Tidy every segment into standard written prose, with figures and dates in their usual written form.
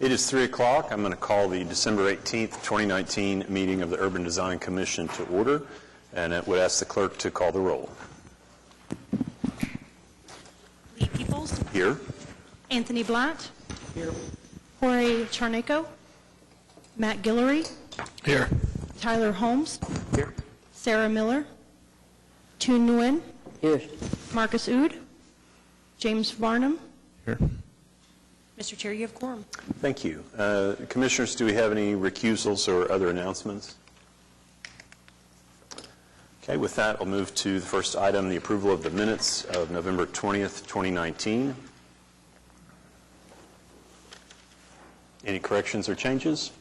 It is 3 o'clock. I'm going to call the December 18th, 2019 meeting of the Urban Design Commission to order, and it would ask the clerk to call the roll. Lee Peoples. Here. Anthony Blatt. Here. Jorge Charneco. Matt Guillory. Here. Tyler Holmes. Here. Sarah Miller. Toon Nguyen. Here. Marcus Oud. James Varnum. Here. Mr. Chair, you have quorum. Thank you. Commissioners, do we have any recusals or other announcements? Okay, with that, I'll move to the first item, the approval of the minutes of November 20th, 2019. Any corrections or changes?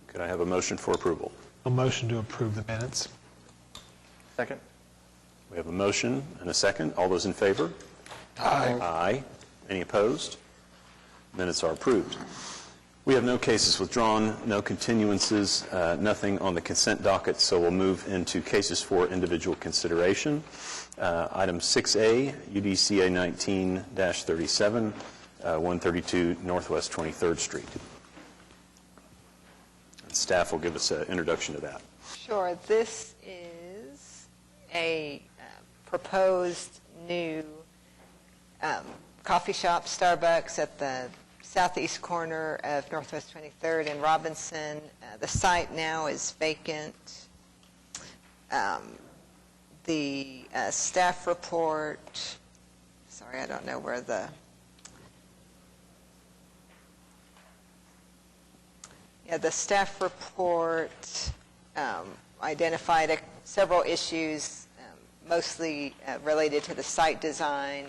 Could I have a motion for approval? A motion to approve the minutes. Second. We have a motion and a second. All those in favor? Aye. Aye. Any opposed? Minutes are approved. We have no cases withdrawn, no continuances, nothing on the consent docket, so we'll move into cases for individual consideration. Item 6A, UDCA 19-37, 132 Northwest 23rd Street. And staff will give us an introduction to that. Sure. This is a proposed new coffee shop, Starbucks, at the southeast corner of Northwest 23rd and Robinson. The site now is vacant. The staff report, sorry, I don't know where the staff report identified several issues, mostly related to the site design.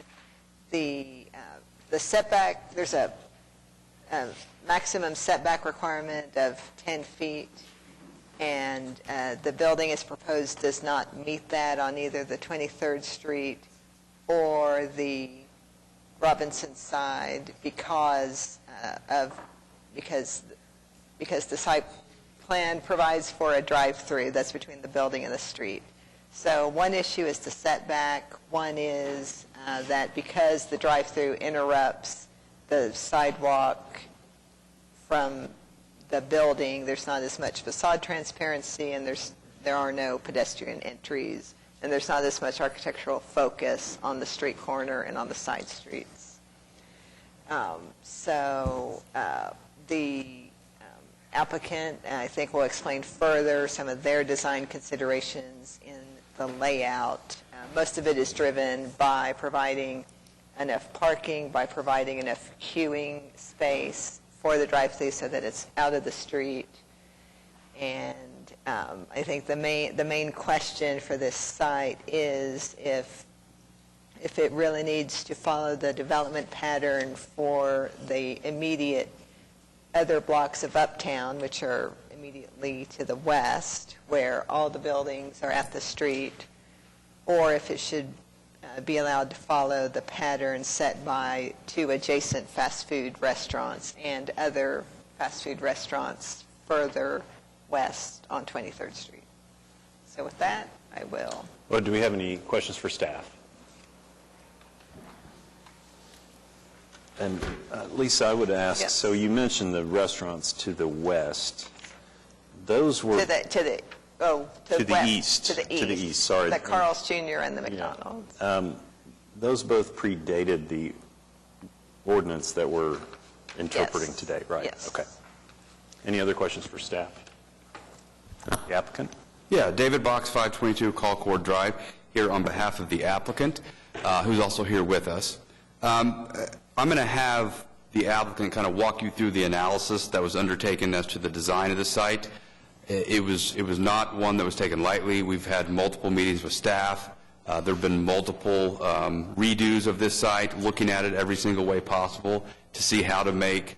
The setback, there's a maximum setback requirement of 10 feet, and the building as proposed does not meet that on either the 23rd Street or the Robinson side because the site plan provides for a drive-through that's between the building and the street. So one issue is the setback. One is that because the drive-through interrupts the sidewalk from the building, there's not as much facade transparency, and there are no pedestrian entries, and there's not as much architectural focus on the street corner and on the side streets. The applicant, I think, will explain further some of their design considerations in the layout. Most of it is driven by providing enough parking, by providing enough queuing space for the drive-through so that it's out of the street. And I think the main question for this site is if it really needs to follow the development pattern for the immediate other blocks of Uptown, which are immediately to the west, where all the buildings are at the street, or if it should be allowed to follow the pattern set by two adjacent fast food restaurants and other fast food restaurants further west on 23rd Street. So with that, I will. Well, do we have any questions for staff? And Lisa, I would ask, Yes. So you mentioned the restaurants to the west. Those were To the west, east. To the east. To the east, sorry. The Carl's Jr. and the McDonald's. Those both predated the ordinance that we're interpreting Yes. today, right? Yes. Okay. Any other questions for staff? The applicant? Yeah, David Box, 522 Colcord Drive, here on behalf of the applicant, who's also here with us. I'm going to have the applicant kind of walk you through the analysis that was undertaken as to the design of the site. It was not one that was taken lightly. We've had multiple meetings with staff. There have been multiple redos of this site, looking at it every single way possible to see how to make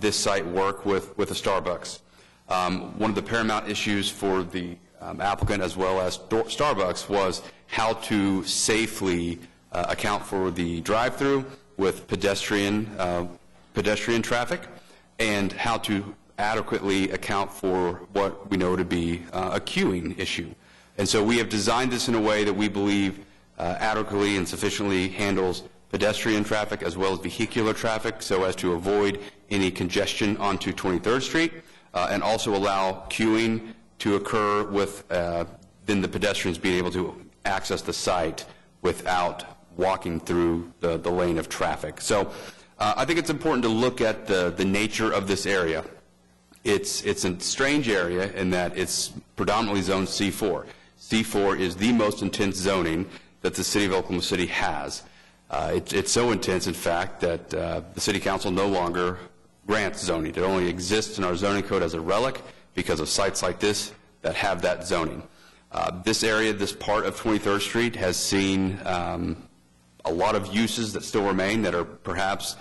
this site work with a Starbucks. One of the paramount issues for the applicant as well as Starbucks was how to safely account for the drive-through with pedestrian traffic, and how to adequately account for what we know to be a queuing issue. And so we have designed this in a way that we believe adequately and sufficiently handles pedestrian traffic as well as vehicular traffic so as to avoid any congestion onto 23rd Street, and also allow queuing to occur with then the pedestrians being able to access the site without walking through the lane of traffic. So I think it's important to look at the nature of this area. It's a strange area in that it's predominantly zoned C4. C4 is the most intense zoning that the City of Oklahoma City has. It's so intense, in fact, that the City Council no longer grants zoning. It only exists in our zoning code as a relic because of sites like this that have that zoning. This area, this part of 23rd Street, has seen a lot of uses that still remain that are perhaps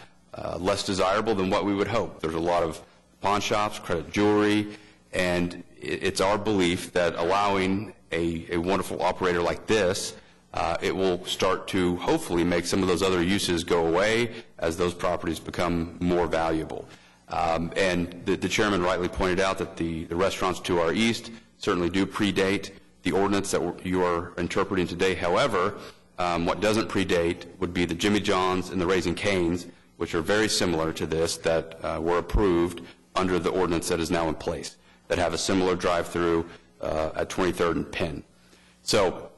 less desirable than what we would hope. There's a lot of pawn shops, credit jewelry, and it's our belief that allowing a wonderful operator like this, it will start to hopefully make some of those other uses go away as those properties become more valuable. And the chairman rightly pointed out that the restaurants to our east certainly do predate the ordinance that you are interpreting today. However, what doesn't predate would be the Jimmy John's and the Raising Cane's, which are very similar to this, that were approved under the ordinance that is now in place, that have a similar drive-through at 23rd and Penn. So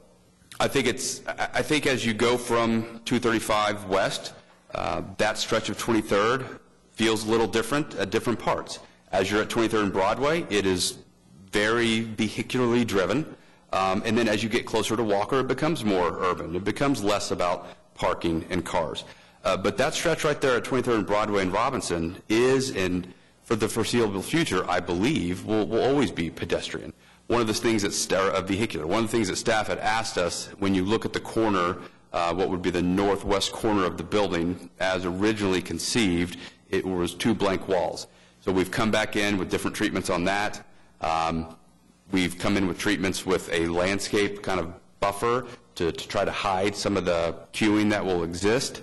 I think as you go from 235 west, that stretch of 23rd feels a little different at different parts. As you're at 23rd and Broadway, it is very vehicularly driven. And then as you get closer to Walker, it becomes more urban. It becomes less about parking and cars. But that stretch right there at 23rd and Broadway and Robinson is, and for the foreseeable future, I believe, will always be pedestrian. One of the things that vehicular. One of the things that staff had asked us, when you look at the corner, what would be the northwest corner of the building, as originally conceived, it was 2 blank walls. So we've come back in with different treatments on that. We've come in with treatments with a landscape kind of buffer to try to hide some of the queuing that will exist.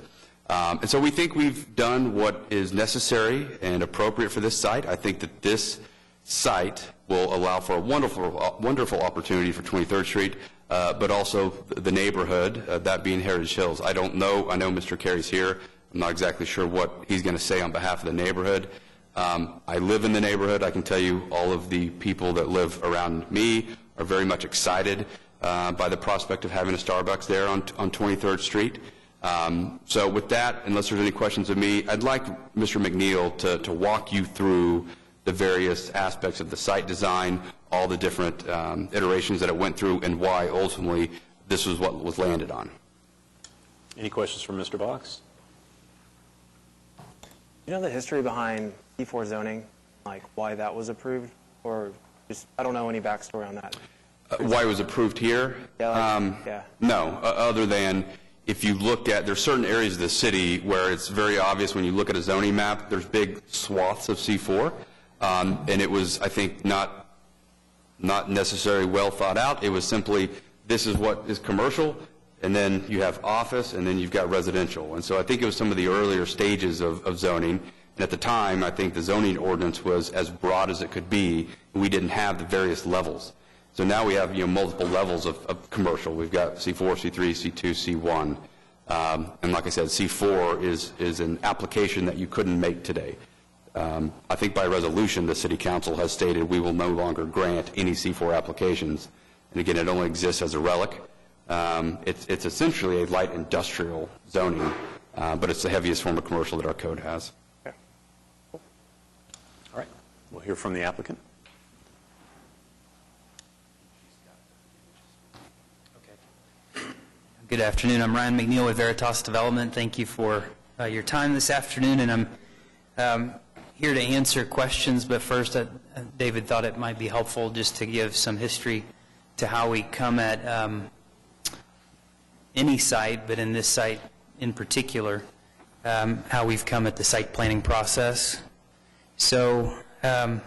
And so we think we've done what is necessary and appropriate for this site. I think that this site will allow for a wonderful opportunity for 23rd Street, but also the neighborhood, that being Heritage Hills. I don't know. I know Mr. Carey's here. I'm not exactly sure what he's going to say on behalf of the neighborhood. I live in the neighborhood. I can tell you all of the people that live around me are very much excited by the prospect of having a Starbucks there on 23rd Street. So with that, unless there's any questions of me, I'd like Mr. McNeil to walk you through the various aspects of the site design, all the different iterations that it went through, and why ultimately this was what was landed on. Any questions from Mr. Box? You know the history behind C4 zoning, like why that was approved, or just I don't know any backstory on that. Why it was approved here? Yeah, yeah. No, other than if you look at, there's certain areas of the city where it's very obvious when you look at a zoning map, there's big swaths of C4, and it was, I think, not necessarily well thought out. It was simply, this is what is commercial, and then you have office, and then you've got residential. And so I think it was some of the earlier stages of zoning. And at the time, I think the zoning ordinance was as broad as it could be, and we didn't have the various levels. So now we have multiple levels of commercial. We've got C4, C3, C2, C1. And like I said, C4 is an application that you couldn't make today. I think by resolution, the City Council has stated we will no longer grant any C4 applications. And again, it only exists as a relic. It's essentially a light industrial zoning, but it's the heaviest form of commercial that our code has. Okay. All right. We'll hear from the applicant. Good afternoon. I'm Ryan McNeil with Veritas Development. Thank you for your time this afternoon, and I'm here to answer questions, but first, David thought it might be helpful just to give some history to how we come at any site, but in this site in particular, how we've come at the site planning process. So when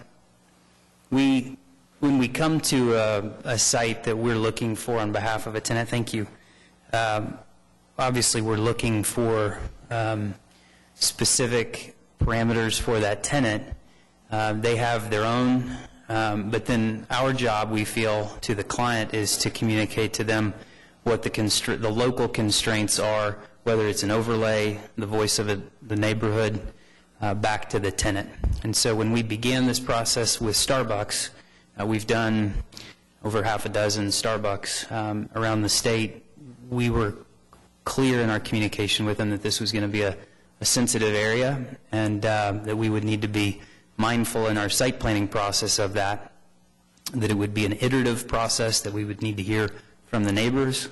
we come to a site that we're looking for on behalf of a tenant, thank you. Obviously, we're looking for specific parameters for that tenant. They have their own, but then our job, we feel, to the client is to communicate to them what the local constraints are whether it's an overlay, the voice of the neighborhood, back to the tenant. And so when we began this process with Starbucks, we've done over half a dozen Starbucks around the state. We were clear in our communication with them that this was going to be a sensitive area, and that we would need to be mindful in our site planning process of that it would be an iterative process, that we would need to hear from the neighbors.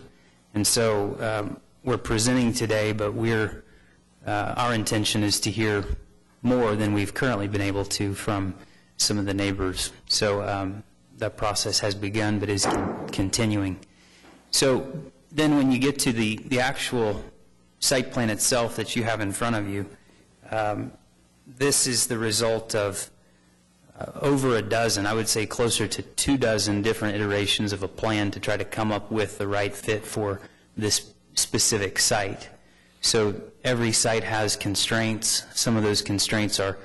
And so we're presenting today, but our intention is to hear more than we've currently been able to from some of the neighbors. So that process has begun, but is continuing. So then when you get to the actual site plan itself that you have in front of you, this is the result of over a dozen, I would say closer to 24 different iterations of a plan to try to come up with the right fit for this specific site. So every site has constraints. Some of those constraints are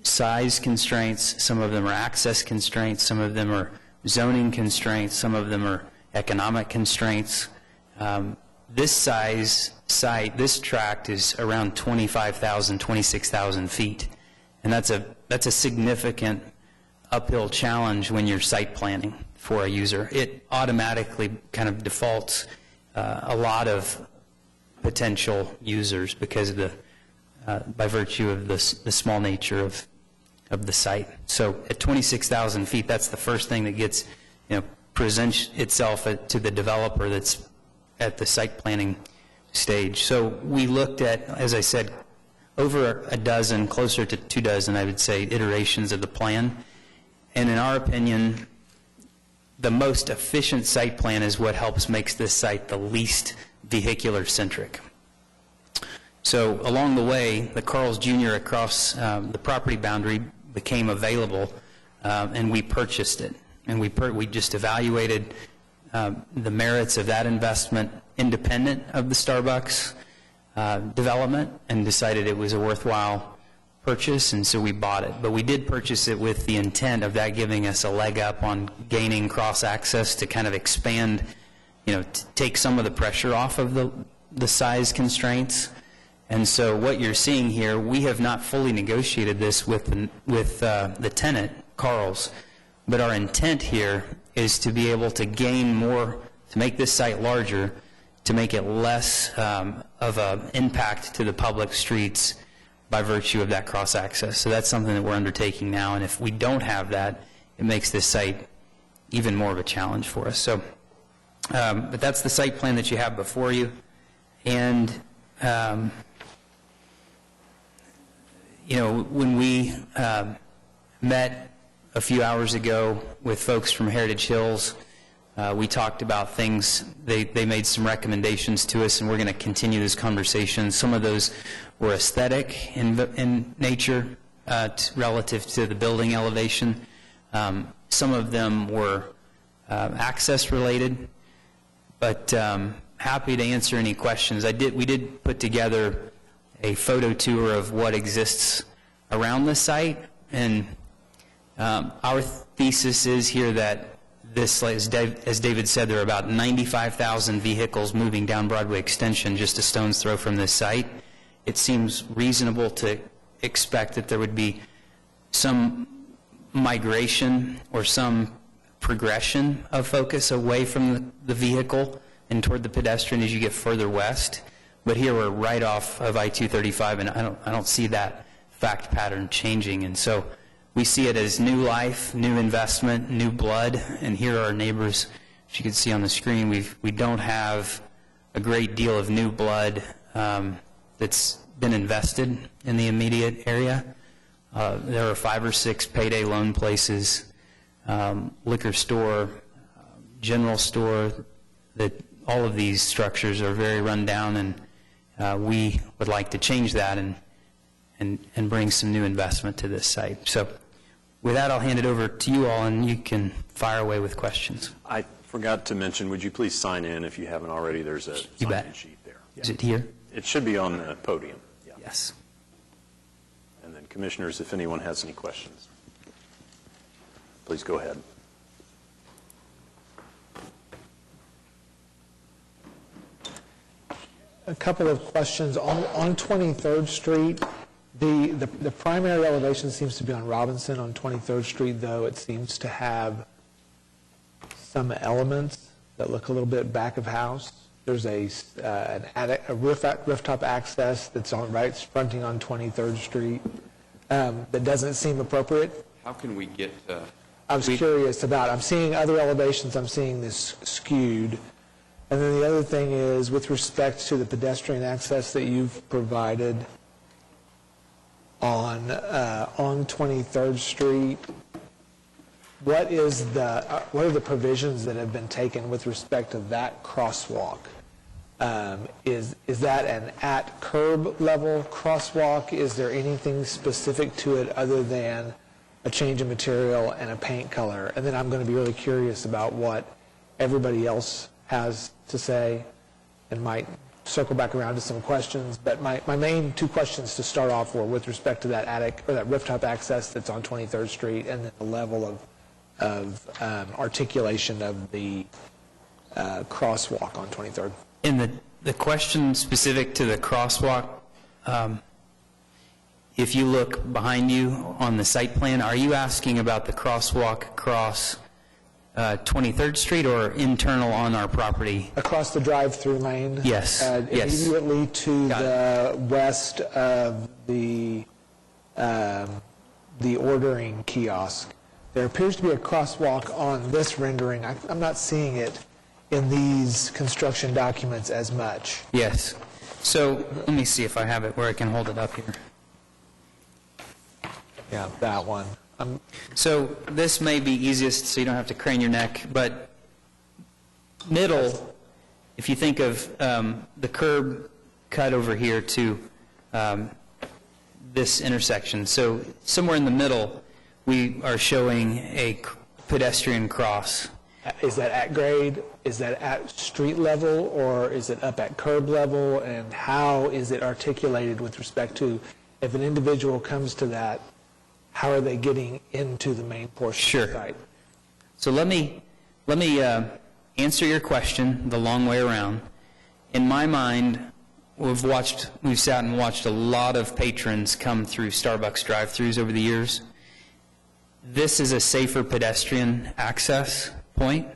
size constraints, some of them are access constraints, some of them are zoning constraints, some of them are economic constraints. This size site, this tract is around 25,000, 26,000 feet. And that's a significant uphill challenge when you're site planning for a user. It automatically kind of defaults a lot of potential users because of by virtue of the small nature of the site. So at 26,000 feet, that's the first thing that presents itself to the developer that's at the site planning stage. So we looked at, as I said, over a dozen, closer to 24, I would say, iterations of the plan. And in our opinion, the most efficient site plan is what makes this site the least vehicular centric. So along the way, the Carl's Jr. across the property boundary became available, and we purchased it. And we just evaluated the merits of that investment independent of the Starbucks development, and decided it was a worthwhile purchase, and so we bought it. But we did purchase it with the intent of that giving us a leg up on gaining cross-access to kind of expand, to take some of the pressure off of the size constraints. And so what you're seeing here, we have not fully negotiated this with the tenant, Carl's, but our intent here is to be able to gain more, to make this site larger, to make it less of an impact to the public streets by virtue of that cross-access. So that's something that we're undertaking now, and if we don't have that, it makes this site even more of a challenge for us. So, but that's the site plan that you have before you. And, when we met a few hours ago with folks from Heritage Hills, we talked about things. They made some recommendations to us, and we're going to continue this conversation. Some of those were aesthetic in nature relative to the building elevation. Some of them were access related, but happy to answer any questions. We did put together a photo tour of what exists around the site, and our thesis is here that this, as David said, there are about 95,000 vehicles moving down Broadway Extension just a stone's throw from this site. It seems reasonable to expect that there would be some migration or some progression of focus away from the vehicle and toward the pedestrian as you get further west. But here we're right off of I-235, and I don't see that fact pattern changing. And so we see it as new life, new investment, new blood, and here are our neighbors. As you can see on the screen, we don't have a great deal of new blood that's been invested in the immediate area. There are 5 or 6 payday loan places, liquor store, general store, that all of these structures are very run down, and we would like to change that and bring some new investment to this site. So with that, I'll hand it over to you all, and you can fire away with questions. I forgot to mention, would you please sign in if you haven't already? There's a sign-in sheet there. Yeah. Is it here? It should be on the podium. Yeah. Yes. And then, commissioners, if anyone has any questions, please go ahead. A couple of questions. On 23rd Street, the primary elevation seems to be on Robinson. On 23rd Street, though, it seems to have some elements that look a little bit back of house. There's an attic, a rooftop access that's fronting on 23rd Street that doesn't seem appropriate. How can we get, I was curious about, I'm seeing other elevations, I'm seeing this skewed. And then the other thing is, with respect to the pedestrian access that you've provided on 23rd Street, what are the provisions that have been taken with respect to that crosswalk? Is that an at curb level crosswalk? Is there anything specific to it other than a change in material and a paint color? And then I'm going to be really curious about what everybody else has to say, and might circle back around to some questions. But my main two questions to start off were with respect to that attic or that rooftop access that's on 23rd Street, and then the level of articulation of the crosswalk on 23rd. In the question specific to the crosswalk, if you look behind you on the site plan, are you asking about the crosswalk across 23rd Street or internal on our property? Across the drive-through lane? Yes, yes. Immediately to the west of the ordering kiosk. There appears to be a crosswalk on this rendering. I'm not seeing it in these construction documents as much. Yes. So let me see if I have it where I can hold it up here. Yeah, that one. So this may be easiest so you don't have to crane your neck, but middle, if you think of the curb cut over here to this intersection, so somewhere in the middle we are showing a pedestrian cross. Is that at grade? Is that at street level, or is it up at curb level? And how is it articulated with respect to if an individual comes to that, how are they getting into the main portion of the site? So let me answer your question the long way around. In my mind, we've sat and watched a lot of patrons come through Starbucks drive-thrus over the years. This is a safer pedestrian access point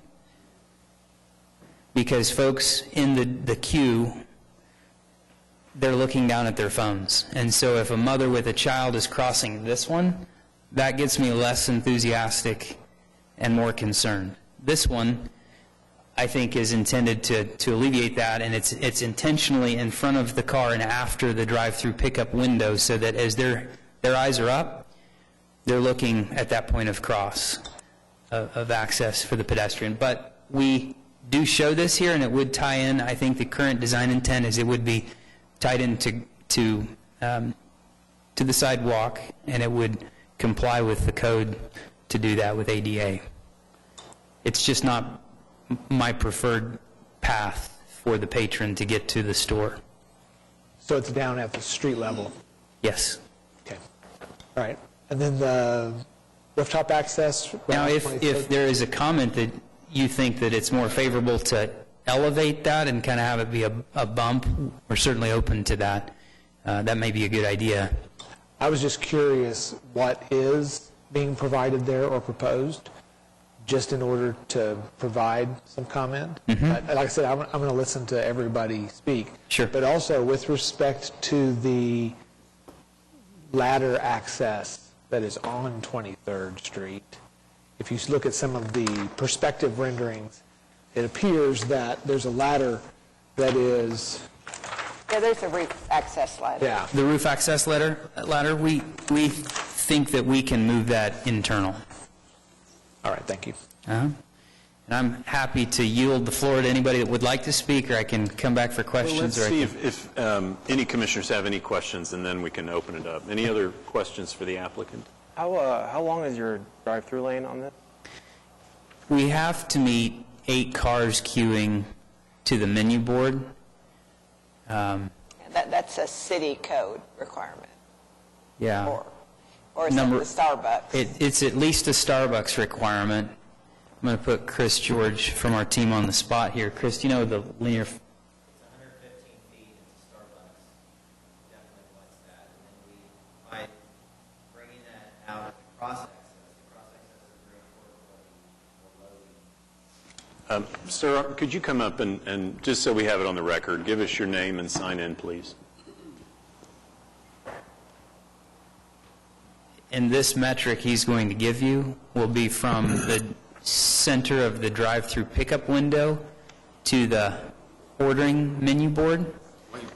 because folks in the queue, they're looking down at their phones. And so if a mother with a child is crossing this one, that gets me less enthusiastic and more concerned. This one, I think, is intended to alleviate that, and it's intentionally in front of the car and after the drive-through pickup window so that as their eyes are up, they're looking at that point of cross of access for the pedestrian. But we do show this here, and it would tie in. I think the current design intent is it would be tied into to the sidewalk, and it would comply with the code to do that with ADA. It's just not my preferred path for the patron to get to the store. So it's down at the street level? Yes. Okay. All right. And then the rooftop access? Now, if there is a comment that you think that it's more favorable to elevate that and kind of have it be a bump, we're certainly open to that. That may be a good idea. I was just curious what is being provided there or proposed, just in order to provide some comment. Like I said, I'm going to listen to everybody speak. Sure. But also with respect to the ladder access that is on 23rd Street, if you look at some of the perspective renderings, it appears that there's a ladder that is... Yeah, there's a roof access ladder. Yeah. The roof access ladder, we think that we can move that internal. All right, thank you. And I'm happy to yield the floor to anybody that would like to speak, or I can come back for questions. Well, let's see if any commissioners have any questions, and then we can open it up. Any other questions for the applicant? How long is your drive-through lane on this? We have to meet 8 cars queuing to the menu board. That's a city code requirement. Yeah. Or is it the Starbucks? It's at least a Starbucks requirement. I'm going to put Chris George from our team on the spot here. Chris, do you know the linear... It's 115 feet. Sir, could you come up and, just so we have it on the record, give us your name and sign in, please? And this metric he's going to give you will be from the center of the drive-through pickup window to the ordering menu board. Make sure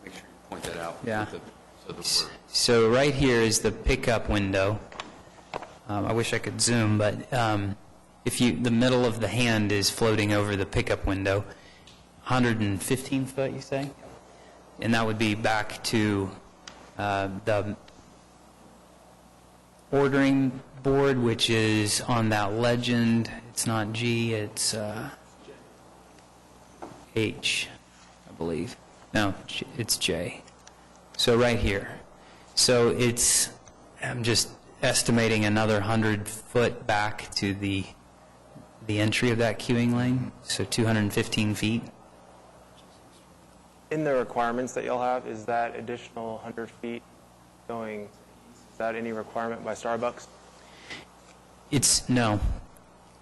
you point that out. Yeah. So that we're- So right here is the pickup window. I wish I could zoom, but if you, the middle of the hand is floating over the pickup window, 115 foot, you say? And that would be back to the ordering board, which is on that legend. It's not G, it's H, I believe. No, it's J. So right here. So it's, I'm just estimating another 100 foot back to the entry of that queuing lane, so 215 feet. In the requirements that you'll have, is that additional 100 feet going, is that any requirement by Starbucks? No.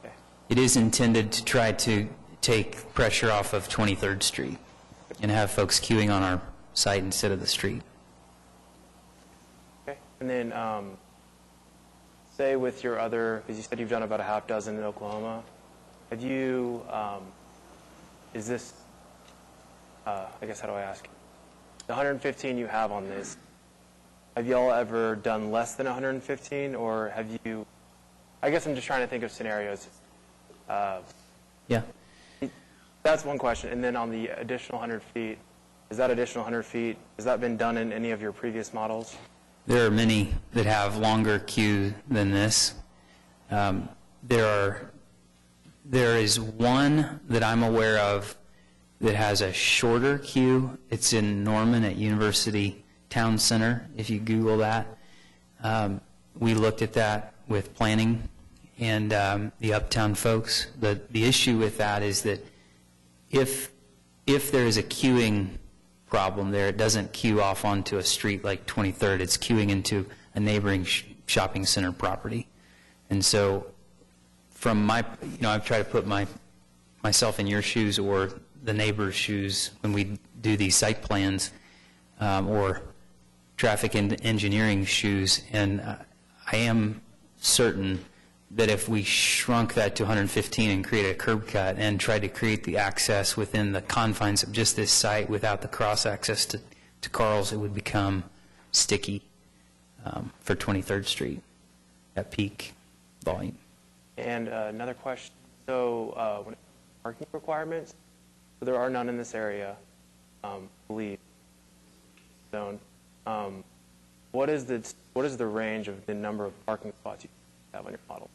Okay. It is intended to try to take pressure off of 23rd Street and have folks queuing on our site instead of the street. Okay. And then, say with your other, because you said you've done about a half dozen in Oklahoma, have you, is this, I guess how do I ask? The 115 you have on this, have y'all ever done less than 115, or have you, I guess I'm just trying to think of scenarios. Yeah. That's one question. And then on the additional 100 feet, is that additional 100 feet, has that been done in any of your previous models? There are many that have longer queue than this. There is one that I'm aware of that has a shorter queue. It's in Norman at University Town Center, if you Google that. We looked at that with planning and the Uptown folks. The issue with that is that if there is a queuing problem there, it doesn't queue off onto a street like 23rd. It's queuing into a neighboring shopping center property. And so from my, I've tried to put myself in your shoes or the neighbor's shoes when we do these site plans, or traffic engineering shoes, and I am certain that if we shrunk that to 115 and create a curb cut and tried to create the access within the confines of just this site without the cross access to Carl's, it would become sticky for 23rd Street at peak volume. And another question, so when it comes to parking requirements, so there are none in this area, I believe, zone. What is the range of the number of parking spots you have on your model?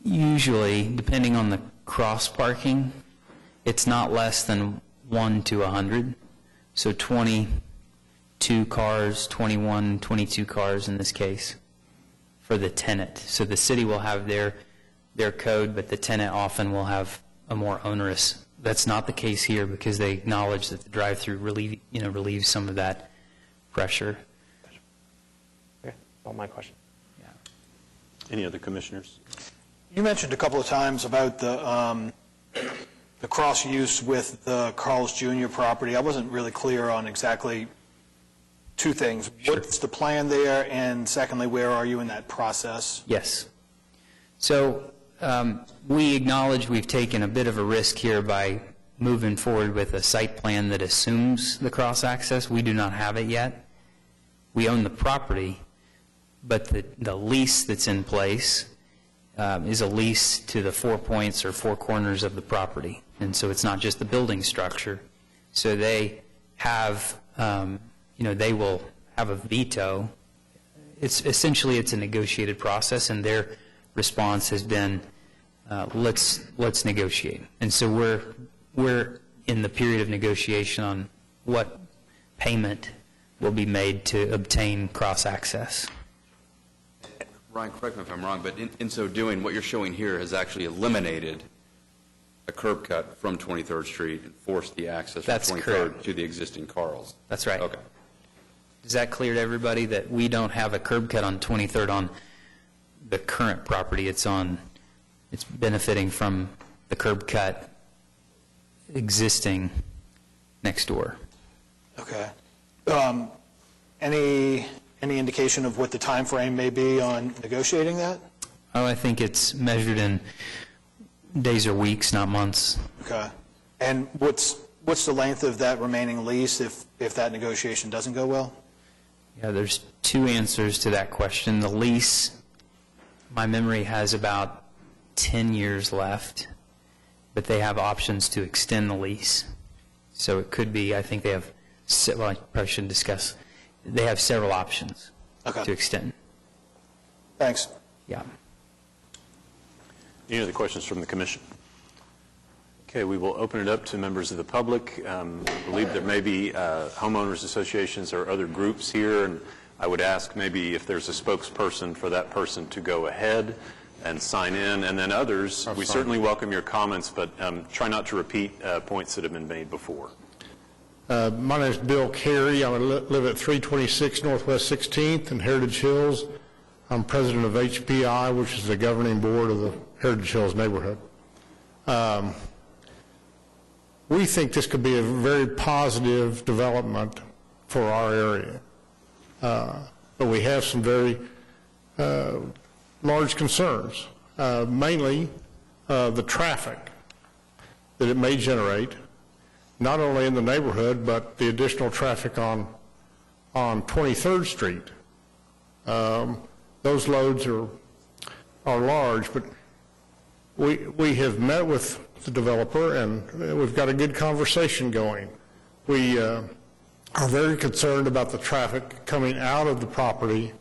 Usually, depending on the cross parking, it's not less than 1 to 100. So 22 cars, 21, 22 cars in this case for the tenant. So the city will have their code, but the tenant often will have a more onerous. That's not the case here because they acknowledge that the drive-through relieves some of that pressure. Okay, all my question. Any other commissioners? You mentioned a couple of times about the cross use with the Carl's Jr. property. I wasn't really clear on exactly two things. Sure. What's the plan there, and secondly, where are you in that process? Yes. So we acknowledge we've taken a bit of a risk here by moving forward with a site plan that assumes the cross access. We do not have it yet. We own the property, but the lease that's in place is a lease to the 4 points or 4 corners of the property. And so it's not just the building structure. So they have, they will have a veto. It's a negotiated process, and their response has been, let's negotiate. And so we're in the period of negotiation on what payment will be made to obtain cross access. Ryan, correct me if I'm wrong, but in so doing, what you're showing here has actually eliminated a curb cut from 23rd Street and forced the access from That's 23rd correct. to the existing Carl's. That's right. Okay. Is that clear to everybody that we don't have a curb cut on 23rd on the current property? It's benefiting from the curb cut existing next door. Okay. Any indication of what the time frame may be on negotiating that? Oh, I think it's measured in days or weeks, not months. Okay. And what's the length of that remaining lease if that negotiation doesn't go well? Yeah, there's two answers to that question. The lease, my memory has about 10 years left, but they have options to extend the lease. So it could be, I think they have, well, I probably shouldn't discuss. They have several options to extend. Thanks. Yeah. Any other questions from the commission? Okay, we will open it up to members of the public. I believe there may be homeowners associations or other groups here, and I would ask maybe if there's a spokesperson for that person to go ahead and sign in, and then others, we certainly welcome your comments, but try not to repeat points that have been made before. My name is Bill Carey. I live at 326 Northwest 16th in Heritage Hills. I'm president of HPI, which is the governing board of the Heritage Hills neighborhood. We think this could be a very positive development for our area. But we have some very large concerns, mainly the traffic that it may generate, not only in the neighborhood, but the additional traffic on 23rd Street. Those loads are large, but we have met with the developer, and we've got a good conversation going. We are very concerned about the traffic coming out of the property,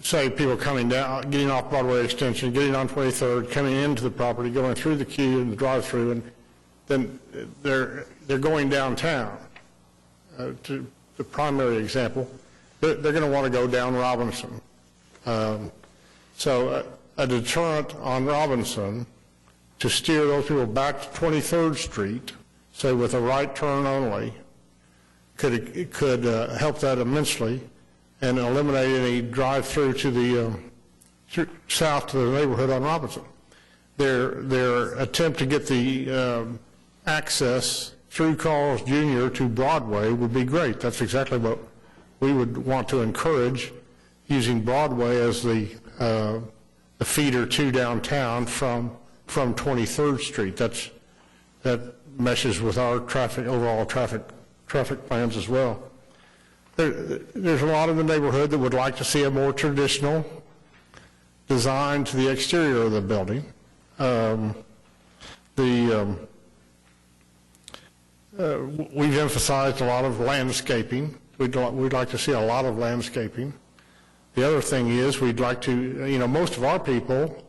say people coming down, getting off Broadway Extension, getting on 23rd, coming into the property, going through the queue and the drive-through, and then they're going downtown. To the primary example, they're going to want to go down Robinson. So a deterrent on Robinson to steer those people back to 23rd Street, say with a right turn only, could help that immensely and eliminate any drive-through to the south to the neighborhood on Robinson. Their attempt to get the access through Carl's Jr. to Broadway would be great. That's exactly what we would want to encourage, using Broadway as the feeder to downtown from 23rd Street. That meshes with our overall traffic plans as well. There's a lot in the neighborhood that would like to see a more traditional design to the exterior of the building. We've emphasized a lot of landscaping. We'd like to see a lot of landscaping. The other thing is we'd like to, most of our people,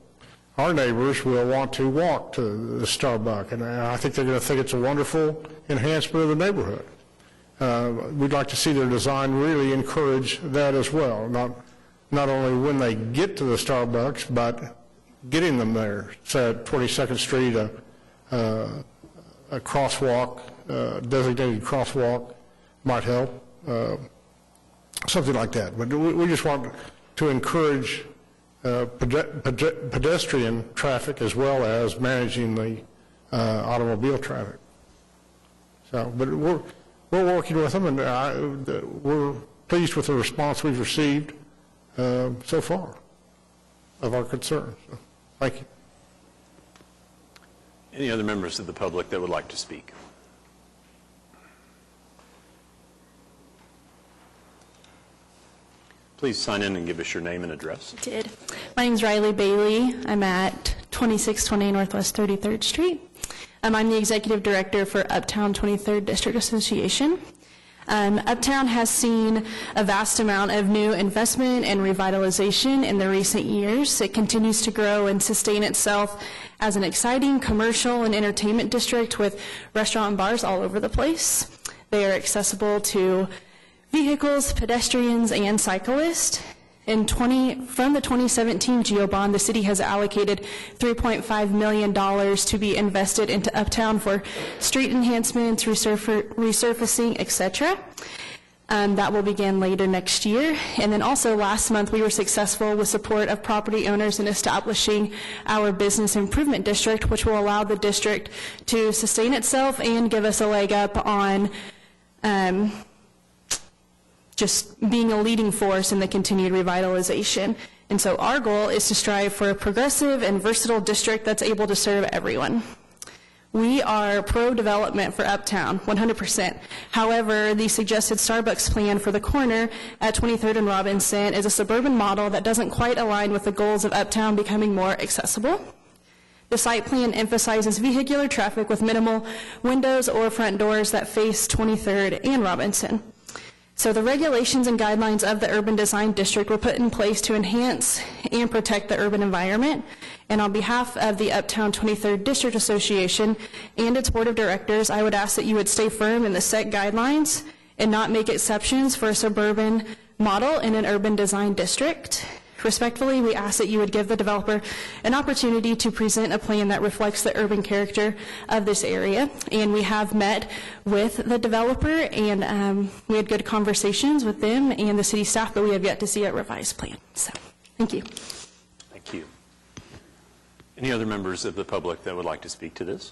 our neighbors, will want to walk to the Starbucks, and I think they're going to think it's a wonderful enhancement of the neighborhood. We'd like to see their design really encourage that as well, not only when they get to the Starbucks, but getting them there. Say at 22nd Street, a crosswalk, designated crosswalk might help, something like that. But we just want to encourage pedestrian traffic as well as managing the automobile traffic. So, but we're working with them, and we're pleased with the response we've received so far of our concerns. So, thank you. Any other members of the public that would like to speak? Please sign in and give us your name and address. Did. My name is Riley Bailey. I'm at 2620 Northwest 33rd Street. I'm the executive director for Uptown 23rd District Association. Uptown has seen a vast amount of new investment and revitalization in the recent years. It continues to grow and sustain itself as an exciting commercial and entertainment district with restaurant and bars all over the place. They are accessible to vehicles, pedestrians, and cyclists. From the 2017 GEO bond, the city has allocated $3.5 million to be invested into Uptown for street enhancements, resurfacing, etc. That will begin later next year. And then also last month, we were successful with support of property owners in establishing our business improvement district, which will allow the district to sustain itself and give us a leg up on just being a leading force in the continued revitalization. And so our goal is to strive for a progressive and versatile district that's able to serve everyone. We are pro-development for Uptown, 100%. However, the suggested Starbucks plan for the corner at 23rd and Robinson is a suburban model that doesn't quite align with the goals of Uptown becoming more accessible. The site plan emphasizes vehicular traffic with minimal windows or front doors that face 23rd and Robinson. So the regulations and guidelines of the urban design district were put in place to enhance and protect the urban environment. And on behalf of the Uptown 23rd District Association and its board of directors, I would ask that you would stay firm in the set guidelines and not make exceptions for a suburban model in an urban design district. Respectfully, we ask that you would give the developer an opportunity to present a plan that reflects the urban character of this area. And we have met with the developer, and we had good conversations with them and the city staff, but we have yet to see a revised plan. So, thank you. Thank you. Any other members of the public that would like to speak to this?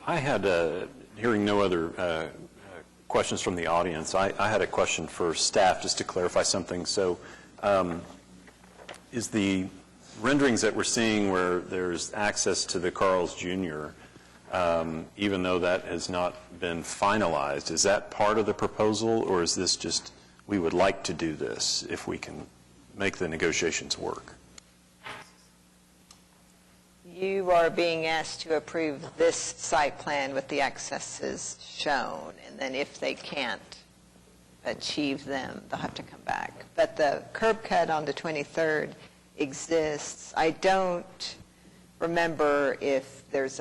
I had, hearing no other questions from the audience, I had a question for staff just to clarify something. So is the renderings that we're seeing where there's access to the Carl's Jr., even though that has not been finalized, is that part of the proposal, or is this just we would like to do this if we can make the negotiations work? You are being asked to approve this site plan with the accesses shown, and then if they can't achieve them, they'll have to come back. But the curb cut onto 23rd exists. I don't remember if there's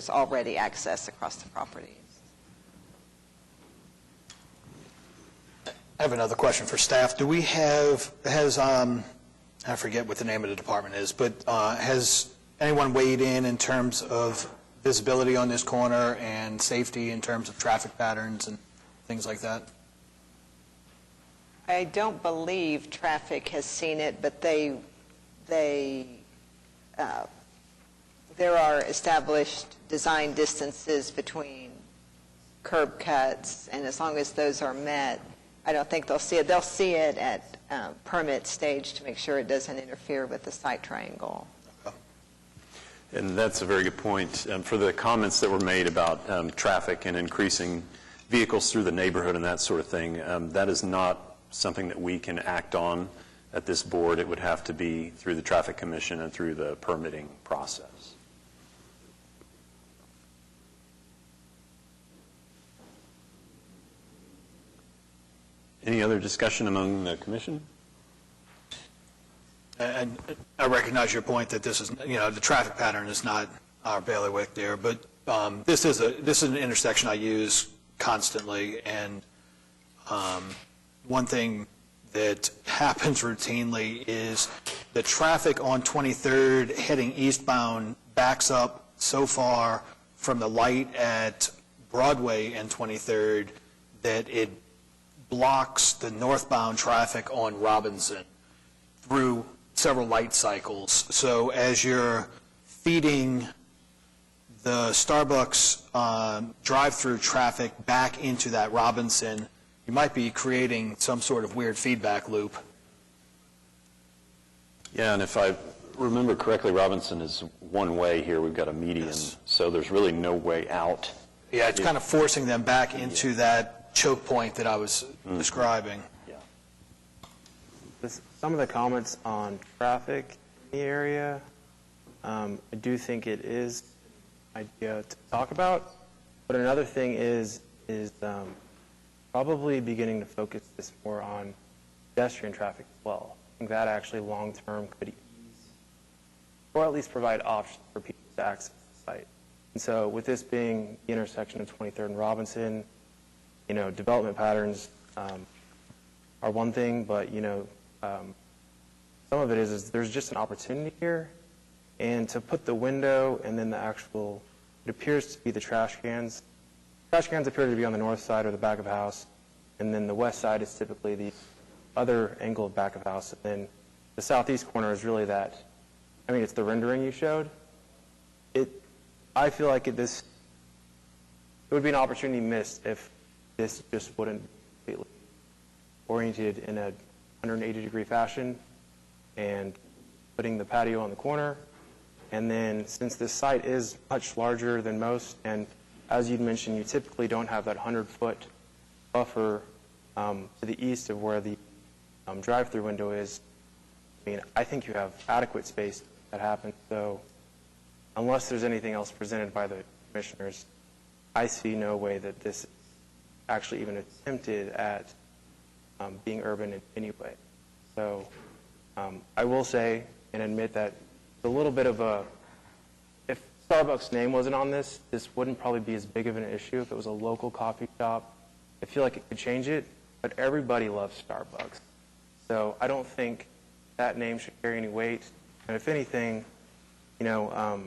already access across the properties. I have another question for staff. Do we have, I forget what the name of the department is, but has anyone weighed in terms of visibility on this corner and safety in terms of traffic patterns and things like that? I don't believe traffic has seen it, but there are established design distances between curb cuts, and as long as those are met, I don't think they'll see it. They'll see it at permit stage to make sure it doesn't interfere with the site triangle. And that's a very good point. For the comments that were made about traffic and increasing vehicles through the neighborhood and that sort of thing, that is not something that we can act on at this board. It would have to be through the Traffic Commission and through the permitting process. Any other discussion among the commission? And I recognize your point that this is, the traffic pattern is not our bailiwick there, but this is an intersection I use constantly, and one thing that happens routinely is the traffic on 23rd heading eastbound backs up so far from the light at Broadway and 23rd that it blocks the northbound traffic on Robinson through several light cycles. So as you're feeding the Starbucks drive-through traffic back into that Robinson, you might be creating some sort of weird feedback loop. Yeah, and if I remember correctly, Robinson is one way here. We've got a median, yes. So there's really no way out. Yeah, it's kind of forcing them back into that choke point that I was describing. Yeah. Some of the comments on traffic in the area, I do think it is an idea to talk about. But another thing is probably beginning to focus this more on pedestrian traffic as well. I think that actually long-term could ease, or at least provide options for people to access the site. And so with this being the intersection of 23rd and Robinson, development patterns are one thing, but, some of it is there's just an opportunity here. And to put the window and then the actual it appears to be the trash cans. Trash cans appear to be on the north side or the back of the house, and then the west side is typically the other angle of back of the house. And then the southeast corner is really that, I mean, it's the rendering you showed. I feel like it would be an opportunity missed if this just wouldn't be oriented in a 180-degree fashion and putting the patio on the corner. And then since this site is much larger than most, and as you'd mentioned, you typically don't have that 100-foot buffer to the east of where the drive-through window is. I mean, I think you have adequate space that happens. So unless there's anything else presented by the commissioners, I see no way that this is actually even attempted at being urban in any way. So I will say and admit that it's a little bit of a, if Starbucks' name wasn't on this, this wouldn't probably be as big of an issue if it was a local coffee shop. I feel like it could change it, but everybody loves Starbucks. So I don't think that name should carry any weight. And if anything, you know, I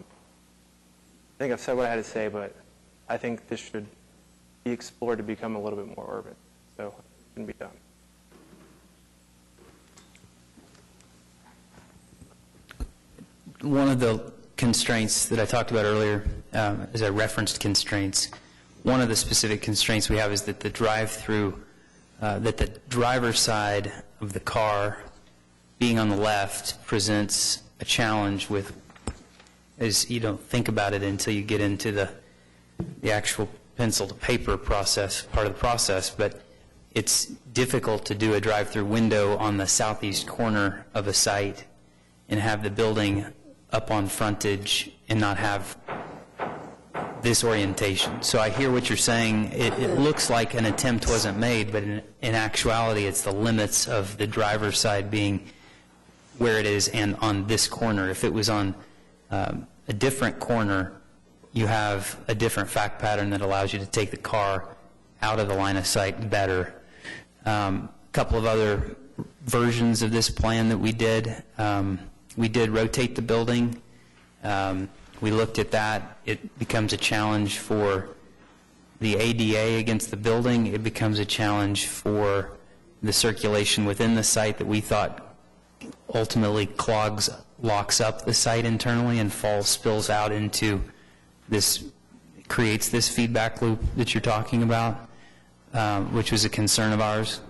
think I've said what I had to say, but I think this should be explored to become a little bit more urban. So it can be done. One of the constraints that I talked about earlier, as I referenced constraints, one of the specific constraints we have is that the drive-through, that the driver's side of the car being on the left presents a challenge with, as you don't think about it until you get into the actual pencil to paper process, part of the process, but it's difficult to do a drive-through window on the southeast corner of a site and have the building up on frontage and not have this orientation. So I hear what you're saying. It looks like an attempt wasn't made, but in actuality, it's the limits of the driver's side being where it is and on this corner. If it was on a different corner, you have a different fact pattern that allows you to take the car out of the line of sight better. A couple of other versions of this plan that we did rotate the building. We looked at that. It becomes a challenge for the ADA against the building. It becomes a challenge for the circulation within the site that we thought ultimately locks up the site internally and spills out into this, creates this feedback loop that you're talking about, which was a concern of ours.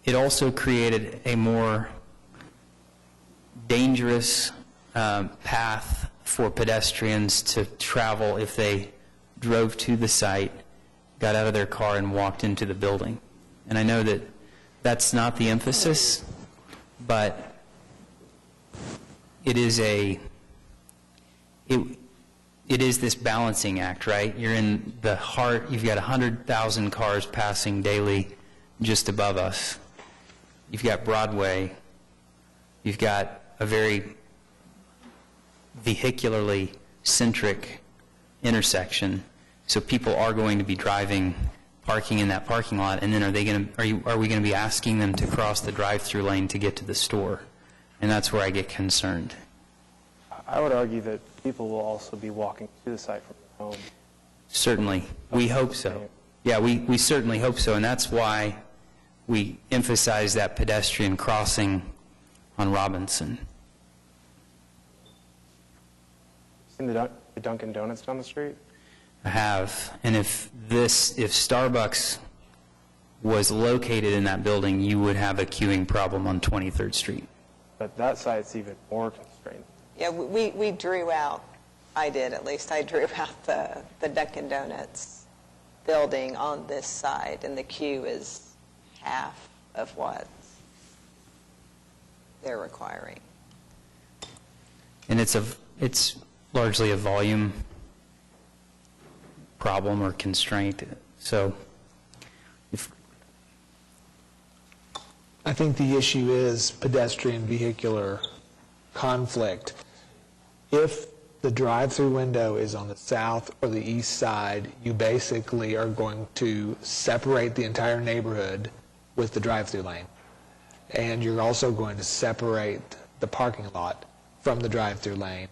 It also created a more dangerous path for pedestrians to travel if they drove to the site, got out of their car, and walked into the building. And I know that that's not the emphasis, but it is this balancing act, right? You're in the heart, you've got 100,000 cars passing daily just above us. You've got Broadway. You've got a very vehicularly centric intersection. So people are going to be parking in that parking lot, and then are we going to be asking them to cross the drive-through lane to get to the store? And that's where I get concerned. I would argue that people will also be walking to the site from their home. Certainly. We hope so. Yeah, we certainly hope so, and that's why we emphasize that pedestrian crossing on Robinson. Seen the Dunkin' Donuts down the street? I have. And if Starbucks was located in that building, you would have a queuing problem on 23rd Street. But that site's even more constrained. Yeah, we drew out, I did at least, I drew out the Dunkin' Donuts building on this side, and the queue is half of what they're requiring. And it's largely a volume problem or constraint. So I think the issue is pedestrian vehicular conflict. If the drive-through window is on the south or the east side, you basically are going to separate the entire neighborhood with the drive-through lane. And you're also going to separate the parking lot from the drive-through lane.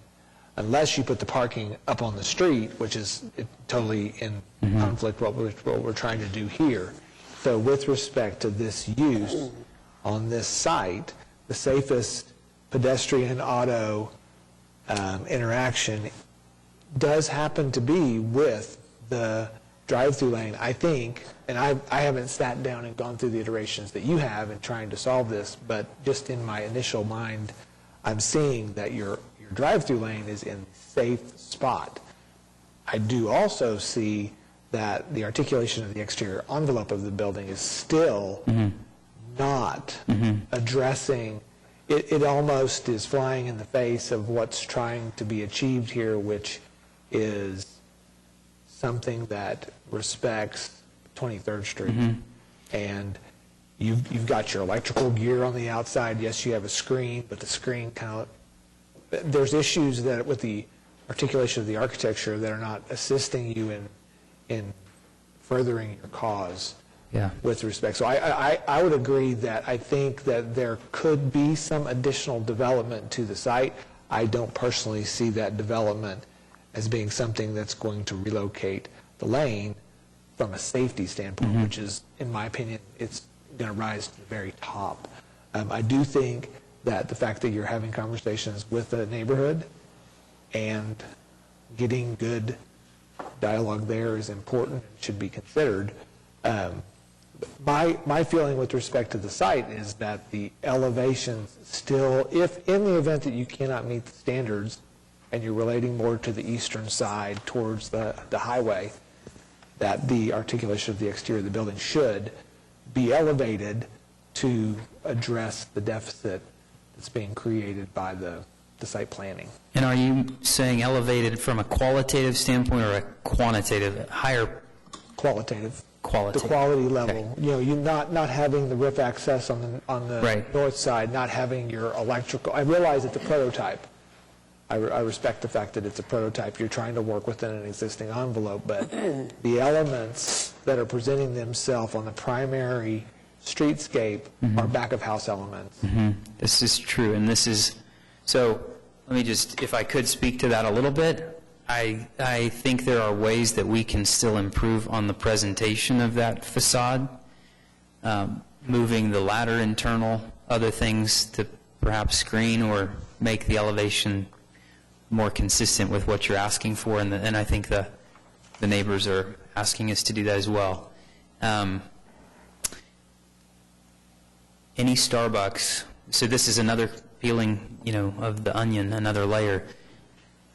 unless you put the parking up on the street, which is totally in conflict with what we're trying to do here. So with respect to this use on this site, the safest pedestrian auto interaction does happen to be with the drive-through lane, I think, and I haven't sat down and gone through the iterations that you have in trying to solve this, but just in my initial mind, I'm seeing that your drive-through lane is in a safe spot. I do also see that the articulation of the exterior envelope of the building is still not addressing, it almost is flying in the face of what's trying to be achieved here, which is something that respects 23rd Street. And you've got your electrical gear on the outside. Yes, you have a screen, but the screen kind of, there's issues that with the articulation of the architecture that are not assisting you in furthering your cause with respect. So I would agree that I think that there could be some additional development to the site. I don't personally see that development as being something that's going to relocate the lane from a safety standpoint, which is, in my opinion, it's going to rise to the very top. I do think that the fact that you're having conversations with the neighborhood and getting good dialogue there is important and should be considered. My feeling with respect to the site is that the elevations still, if in the event that you cannot meet the standards and you're relating more to the eastern side towards the highway, that the articulation of the exterior of the building should be elevated to address the deficit that's being created by the site planning. And are you saying elevated from a qualitative standpoint or a quantitative, higher? Qualitative. Qualitative. The quality level. Okay. You know, you not having the roof access on the Right. north side, not having your electrical. I realize it's a prototype. I respect the fact that it's a prototype. You're trying to work within an existing envelope, but the elements that are presenting themselves on the primary streetscape are back-of-house elements. This is true, and this is, so let me just, if I could speak to that a little bit, I think there are ways that we can still improve on the presentation of that facade, moving the ladder internal, other things to perhaps screen or make the elevation more consistent with what you're asking for, and I think the neighbors are asking us to do that as well. Any Starbucks, so this is another peeling, of the onion, another layer.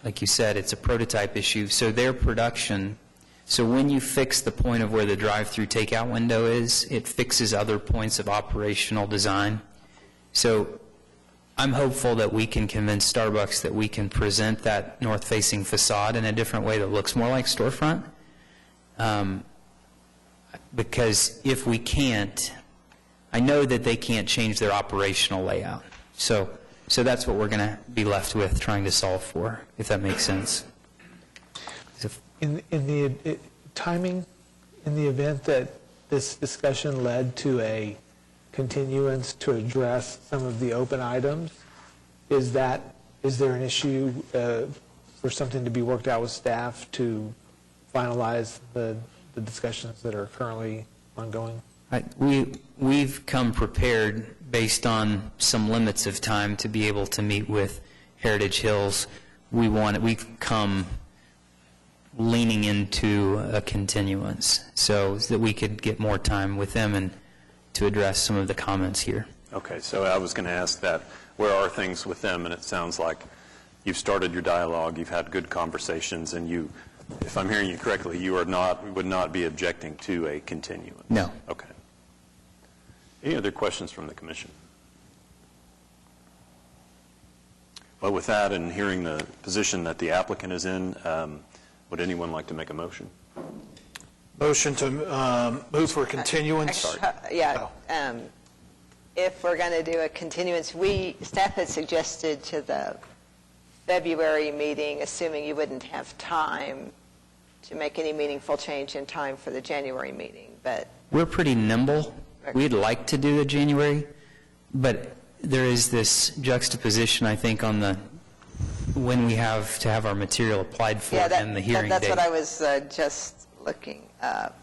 Like you said, it's a prototype issue. So their production, so when you fix the point of where the drive-through takeout window is, it fixes other points of operational design. So I'm hopeful that we can convince Starbucks that we can present that north-facing facade in a different way that looks more like storefront. Because if we can't, I know that they can't change their operational layout. So that's what we're going to be left with trying to solve for, if that makes sense. In the timing, in the event that this discussion led to a continuance to address some of the open items, is there an issue for something to be worked out with staff to finalize the discussions that are currently ongoing? We've come prepared based on some limits of time to be able to meet with Heritage Hills. We've come leaning into a continuance so that we could get more time with them and to address some of the comments here. Okay, so I was going to ask that, where are things with them? And it sounds like you've started your dialogue, you've had good conversations, and you, if I'm hearing you correctly, you would not be objecting to a continuance? No. Okay. Any other questions from the commission? Well, with that and hearing the position that the applicant is in, would anyone like to make a motion? Motion to move for continuance. If we're going to do a continuance, staff had suggested to the February meeting, assuming you wouldn't have time to make any meaningful change in time for the January meeting, but... We're pretty nimble. We'd like to do the January, but there is this juxtaposition, I think, on the when we have to have our material applied for and the hearing that's date. what I was just looking up.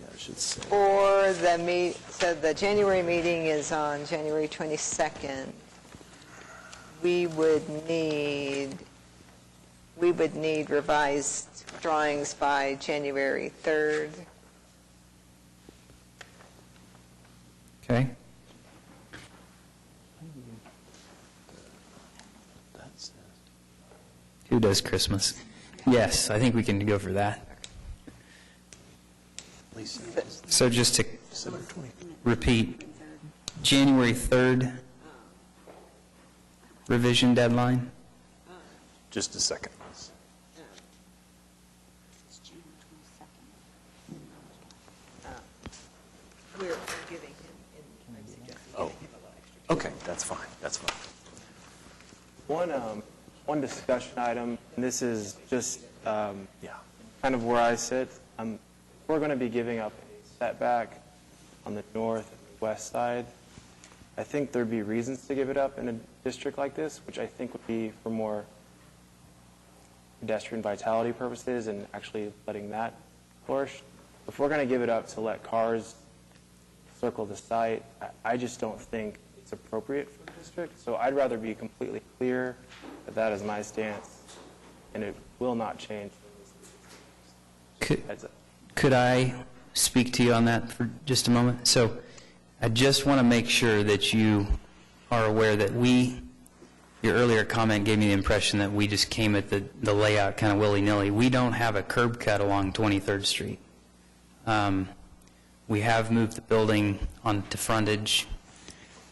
Yeah, I should say. For the so the January meeting is on January 22nd. We would need revised drawings by January 3rd. Okay. Who does Christmas? Yes, I think we can go for that. So just to repeat, January 3rd revision deadline? Just a second. We're giving him, I'm suggesting Oh. giving him a little extra. Okay, that's fine, that's fine. One discussion item, and this is just Yeah. kind of where I sit. We're going to be giving up a setback on the north and west side. I think there'd be reasons to give it up in a district like this, which I think would be for more pedestrian vitality purposes and actually letting that flourish. If we're going to give it up to let cars circle the site, I just don't think it's appropriate for the district. So I'd rather be completely clear that that is my stance, and it will not change. Could I speak to you on that for just a moment? So I just want to make sure that you are aware that your earlier comment gave me the impression that we just came at the layout kind of willy-nilly. We don't have a curb cut along 23rd Street. We have moved the building onto frontage.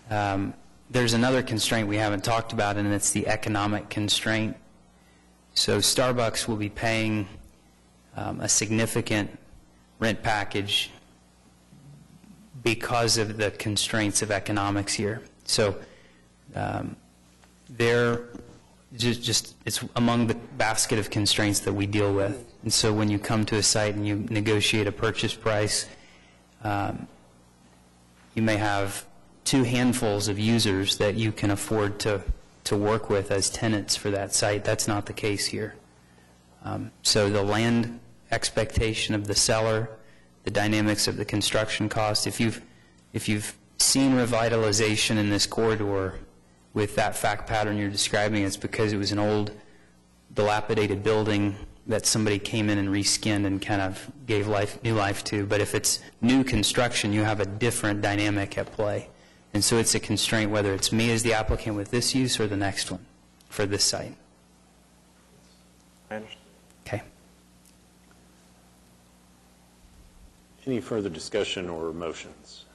There's another constraint we haven't talked about, and it's the economic constraint. So Starbucks will be paying a significant rent package because of the constraints of economics here. So it's among the basket of constraints that we deal with. And so when you come to a site and you negotiate a purchase price, you may have two handfuls of users that you can afford to work with as tenants for that site. That's not the case here. So the land expectation of the seller, the dynamics of the construction cost, if you've seen revitalization in this corridor with that fact pattern you're describing, it's because it was an old, dilapidated building that somebody came in and reskinned and kind of gave new life to. But if it's new construction, you have a different dynamic at play. And so it's a constraint whether it's me as the applicant with this use or the next one for this site. I understand. Okay. Any further discussion or motions?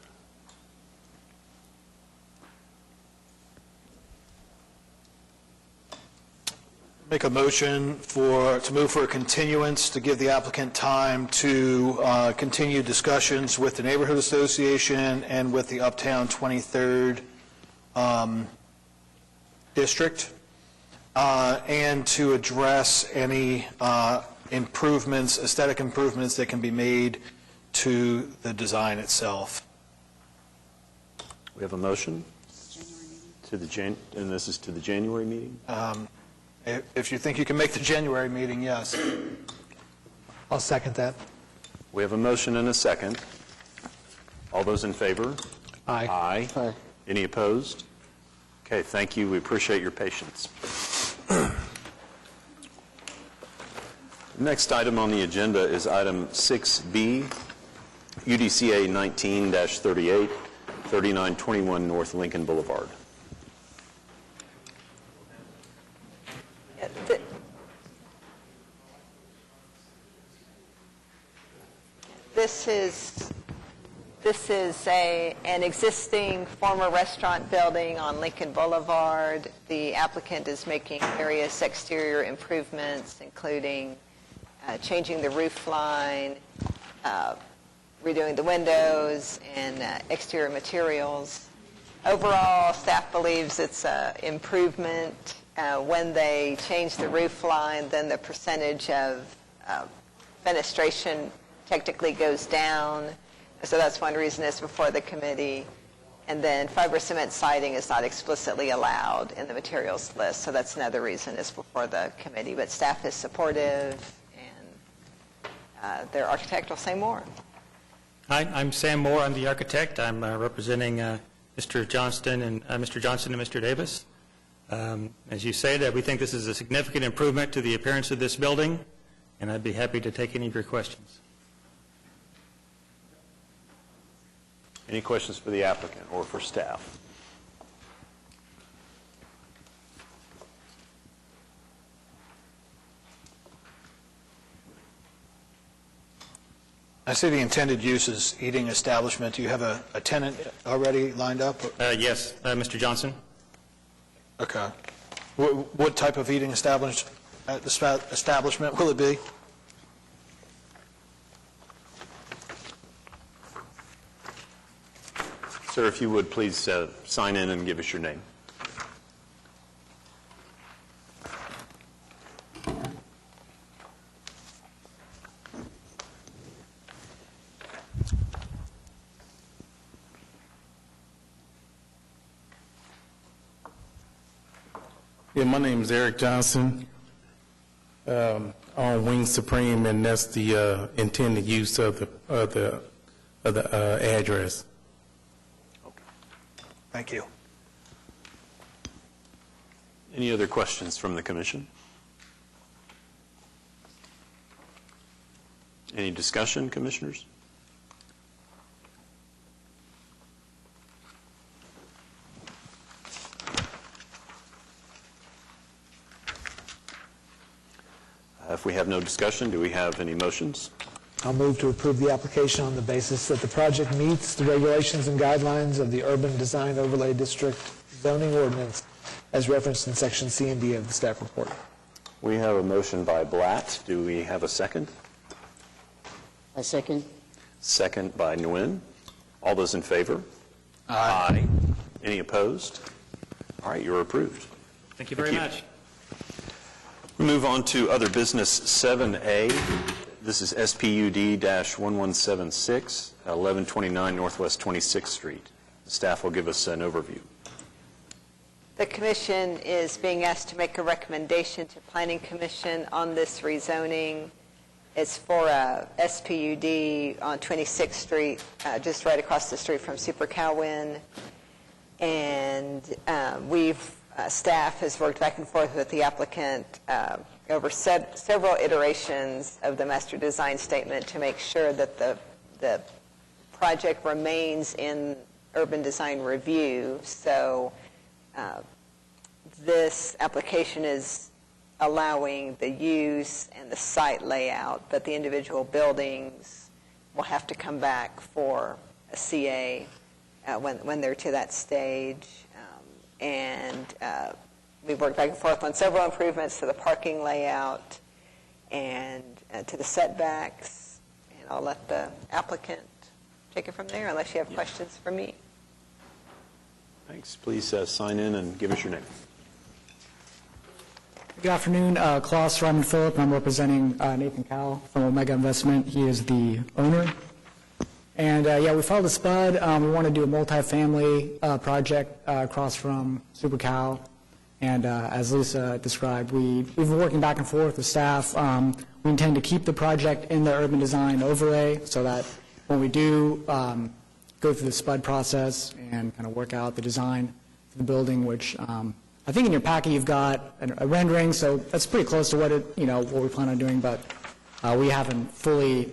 Make a motion to move for a continuance to give the applicant time to continue discussions with the neighborhood association and with the Uptown 23rd district, and to address any improvements, aesthetic improvements that can be made to the design itself. We have a motion to and this is to the January meeting? If you think you can make the January meeting, yes. I'll second that. We have a motion and a second. All those in favor? Aye. Aye. Any opposed? Okay, thank you. We appreciate your patience. Next item on the agenda is item 6B, UDCA 19-38, 3921 North Lincoln Boulevard. This is an existing former restaurant building on Lincoln Boulevard. The applicant is making various exterior improvements, including changing the roof line, redoing the windows, and exterior materials. Overall, staff believes it's an improvement. When they change the roof line, then the percentage of fenestration technically goes down. So that's one reason it's before the committee. And then fiber cement siding is not explicitly allowed in the materials list, so that's another reason it's before the committee. But staff is supportive, and their architect will say more. Hi, I'm Sam Moore. I'm the architect. I'm representing Mr. Johnston and Mr. Davis. As you say, that we think this is a significant improvement to the appearance of this building, and I'd be happy to take any of your questions. Any questions for the applicant or for staff? I see the intended use is eating establishment. Do you have a tenant already lined up? Yes, Mr. Johnson. Okay. What type of eating establishment will it be? Sir, if you would, please sign in and give us your name. Yeah, my name is Eric Johnson, on Wing Supreme, and that's the intended use of the address. Thank you. Any other questions from the commission? Any discussion, commissioners? If we have no discussion, do we have any motions? I'll move to approve the application on the basis that the project meets the regulations and guidelines of the Urban Design Overlay District zoning ordinance as referenced in section C and D of the staff report. We have a motion by Blatt. Do we have a second? I second. Second by Nguyen. All those in favor? Aye. Any opposed? All right, you're approved. Thank you very much. We move on to other business 7A. This is SPUD-1176, 1129 Northwest 26th Street. The staff will give us an overview. The commission is being asked to make a recommendation to Planning Commission on this rezoning. It's for a SPUD on 26th Street, just right across the street from Super Cowwin. And staff has worked back and forth with the applicant over several iterations of the master design statement to make sure that the project remains in urban design review. So this application is allowing the use and the site layout, but the individual buildings will have to come back for a CA when they're to that stage. We've worked back and forth on several improvements to the parking layout and to the setbacks. And I'll let the applicant take it from there unless you have questions for me. Thanks. Please sign in and give us your name. Good afternoon. Klaus Raymond Phillip. I'm representing Nathan Cowell from Omega Investment. He is the owner. And we filed a SPUD. We want to do a multifamily project across from Super Cow. And as Lisa described, we've been working back and forth with staff. We intend to keep the project in the urban design overlay so that when we do go through the SPUD process and kind of work out the design for the building, which I think in your packet you've got a rendering, so that's pretty close to what we plan on doing, but we haven't fully,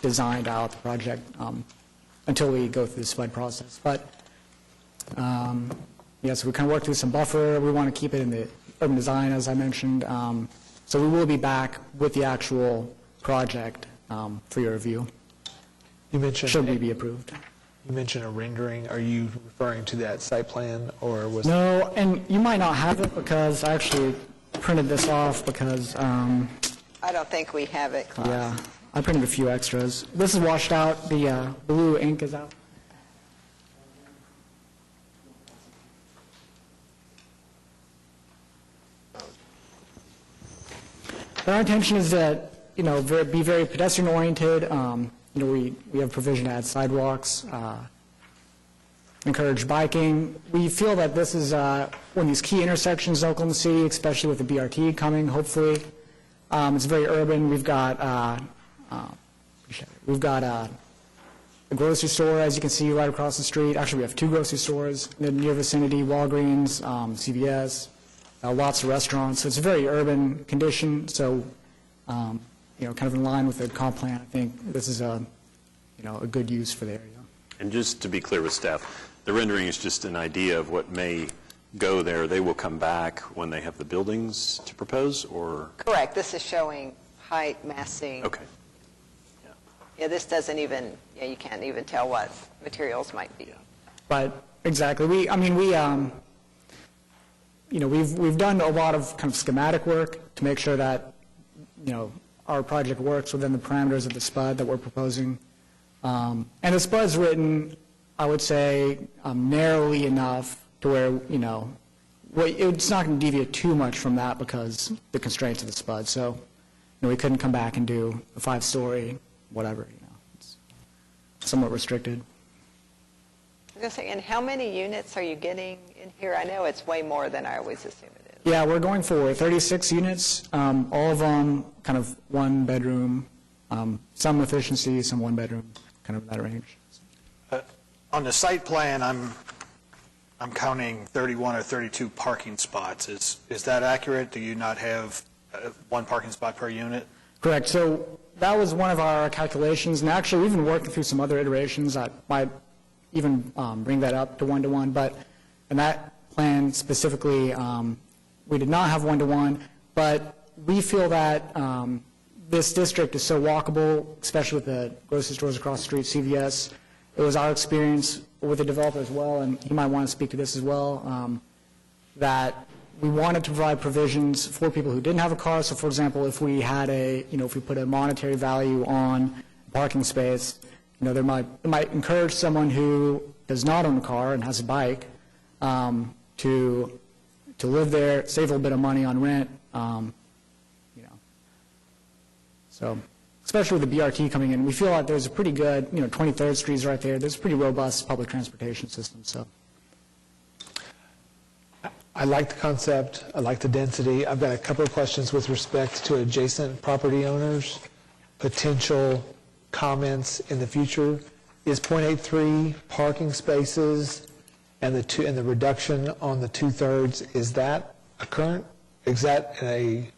designed out the project until we go through the SPUD process. But so we kind of work through some buffer. We want to keep it in the urban design, as I mentioned. So we will be back with the actual project for your review. You mentioned should we be approved? You mentioned a rendering. Are you referring to that site plan, or was no? And you might not have it because I actually printed this off because. I don't think we have it, Klaus. Yeah, I printed a few extras. This is washed out. The blue ink is out. Our intention is that be very pedestrian oriented. We have provision to add sidewalks encourage biking. We feel that this is one of these key intersections in Oklahoma City, especially with the BRT coming, hopefully. It's very urban. We've got a grocery store, as you can see, right across the street. Actually, we have 2 grocery stores in the near vicinity, Walgreens, CVS, lots of restaurants. So it's a very urban condition. So, kind of in line with the comp plan, I think this is a good use for the area. And just to be clear with staff, the rendering is just an idea of what may go there. They will come back when they have the buildings to propose, or? Correct. This is showing height, massing. Okay. Yeah, this doesn't even, you can't even tell what materials might be. But exactly, we've done a lot of kind of schematic work to make sure that, our project works within the parameters of the SPUD that we're proposing. And the SPUD's written, I would say, narrowly enough to where, it's not going to deviate too much from that because the constraints of the SPUD. So, we couldn't come back and do a 5-story, whatever, it's somewhat restricted. I was going to say, and how many units are you getting in here? I know it's way more than I always assume it is. Yeah, we're going for 36 units, all of them kind of 1 bedroom, some efficiency, some 1 bedroom, kind of in that range. On the site plan, I'm counting 31 or 32 parking spots. Is that accurate? Do you not have 1 parking spot per unit? Correct. So that was one of our calculations, and actually we've been working through some other iterations that might even bring that up to 1-to-1, but in that plan specifically, we did not have 1-to-1, but we feel that this district is so walkable, especially with the grocery stores across the street, CVS. It was our experience with the developer as well, and he might want to speak to this as well, that we wanted to provide provisions for people who didn't have a car. So, for example, if we had if we put a monetary value on a parking space, it might encourage someone who does not own a car and has a bike to live there, save a little bit of money on rent, So, especially with the BRT coming in, we feel like there's a pretty good, 23rd Street is right there. There's a pretty robust public transportation system. So, I like the concept. I like the density. I've got a couple of questions with respect to adjacent property owners, potential comments in the future. Is 0.83 parking spaces and the reduction on the 2/3, is that a current? Is that an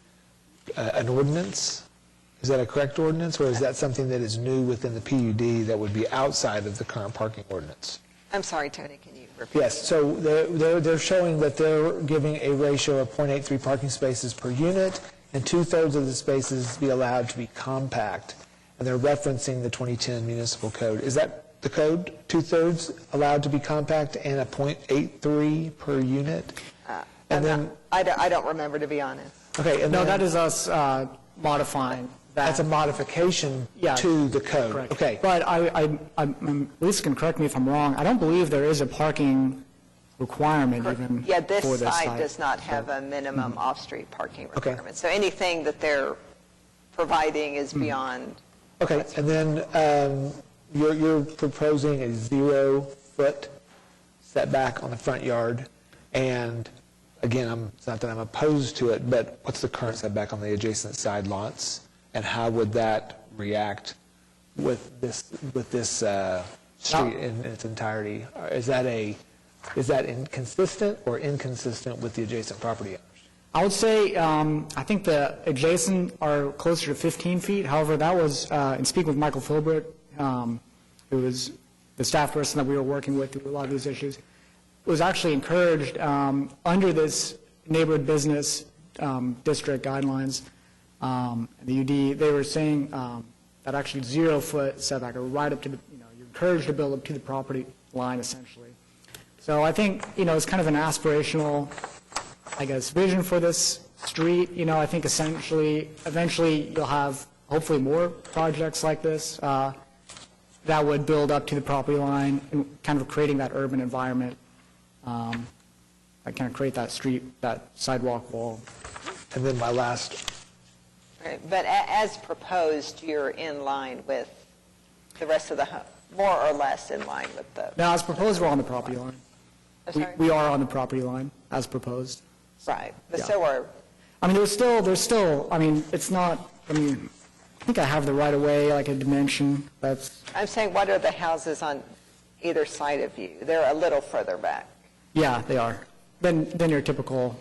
ordinance? Is that a correct ordinance, or is that something that is new within the PUD that would be outside of the current parking ordinance? I'm sorry, Tony, can you repeat? Yes, so they're showing that they're giving a ratio of 0.83 parking spaces per unit, and 2/3 of the spaces be allowed to be compact, and they're referencing the 2010 municipal code. Is that the code, 2/3 allowed to be compact and a 0.83 per unit? I don't remember, to be honest. Okay, and no, that is us modifying that. That's a modification to the code. Correct. Okay. But Lisa can correct me if I'm wrong. I don't believe there is a parking requirement even Yeah, this for this site site does not have a minimum off-street parking Okay. requirement. So anything that they're providing is beyond. Okay, and then you're proposing a 0-foot setback on the front yard, and again, it's not that I'm opposed to it, but what's the current setback on the adjacent side lots, and how would that react with this street in its entirety? Is that inconsistent or inconsistent with the adjacent property owners? I would say I think the adjacent are closer to 15 feet. However, that was in speaking with Michael Filbert, who was the staff person that we were working with through a lot of these issues, was actually encouraged under this neighborhood business district guidelines, the UD, they were saying that actually 0-foot setback, or right up to the, you're encouraged to build up to the property line essentially. So I think, it's kind of an aspirational, vision for this street. I think eventually you'll have hopefully more projects like this that would build up to the property line and kind of creating that urban environment. I kind of create that street, that sidewalk wall. And then my last. Right, but as proposed, you're in line with the rest of the more or less in line with the... Now, as proposed, we're on the property line. I'm sorry? We are on the property line, as proposed. Right, but Yeah. so are, I mean, there's still, I mean, it's not, I mean, I think I have the right of way, like a dimension, that's, I'm saying, what are the houses on either side of you? They're a little further back. yeah, they are. Than your typical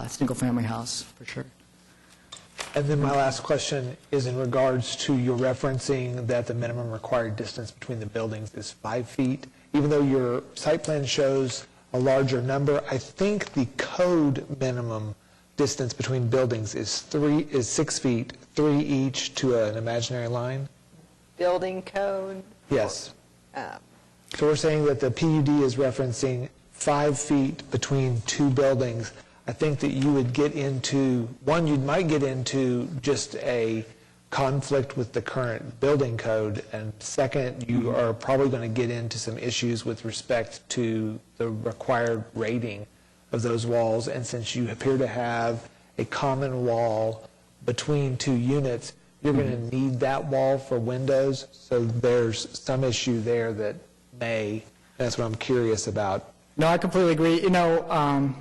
single-family house, for sure. And then my last question is in regards to your referencing that the minimum required distance between the buildings is 5 feet. Even though your site plan shows a larger number, I think the code minimum distance between buildings is 6 feet, 3 each to an imaginary line? Building code? Yes. Um, So we're saying that the PUD is referencing 5 feet between two buildings. I think that you would get into, one, you might get into just a conflict with the current building code, and second, you are probably going to get into some issues with respect to the required rating of those walls, and since you appear to have a common wall between two units, you're going to need that wall for windows, so there's some issue there that that's what I'm curious about. No, I completely agree. You know,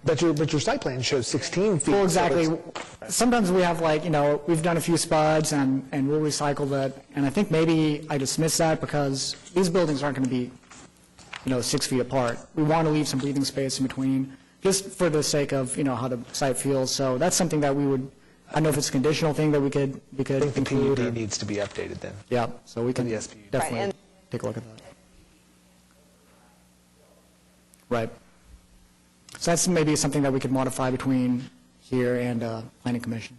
But your site plan shows 16 feet. well, so exactly. it's- Sometimes we have like, you know, we've done a few spuds and we'll recycle that. And I think maybe I dismiss that because these buildings aren't going to be, you know, 6 feet apart. We want to leave some breathing space in between, just for the sake of, you know, how the site feels. So that's something that we would, I don't know if it's a conditional thing that we could I think the continue PUD to. needs to be updated then. Yeah, so we can The SPU. definitely Right, and- take a look at that. Right. So that's maybe something that we could modify between here and Planning Commission.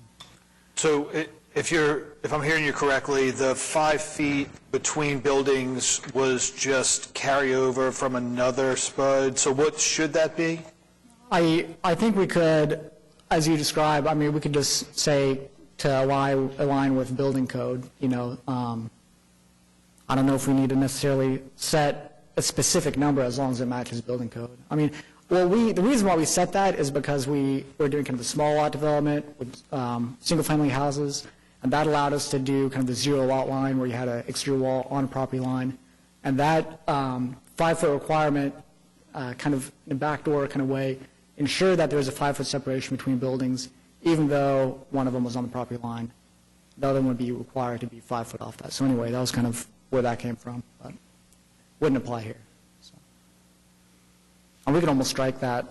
So if I'm hearing you correctly, the 5 feet between buildings was just carryover from another spud, so what should that be? I think we could, as you describe, I mean, we could just say to align with building code, you know. I don't know if we need to necessarily set a specific number as long as it matches building code. I mean, well, the reason why we set that is because we're doing kind of a small lot development with single-family houses, and that allowed us to do kind of the zero lot line where you had an exterior wall on a property line. And that 5-foot requirement, kind of in a backdoor kind of way, ensured that there was a 5-foot separation between buildings, even though one of them was on the property line. The other one would be required to be 5 foot off that. So anyway, that was kind of where that came from, but wouldn't apply here. So. And we could almost strike that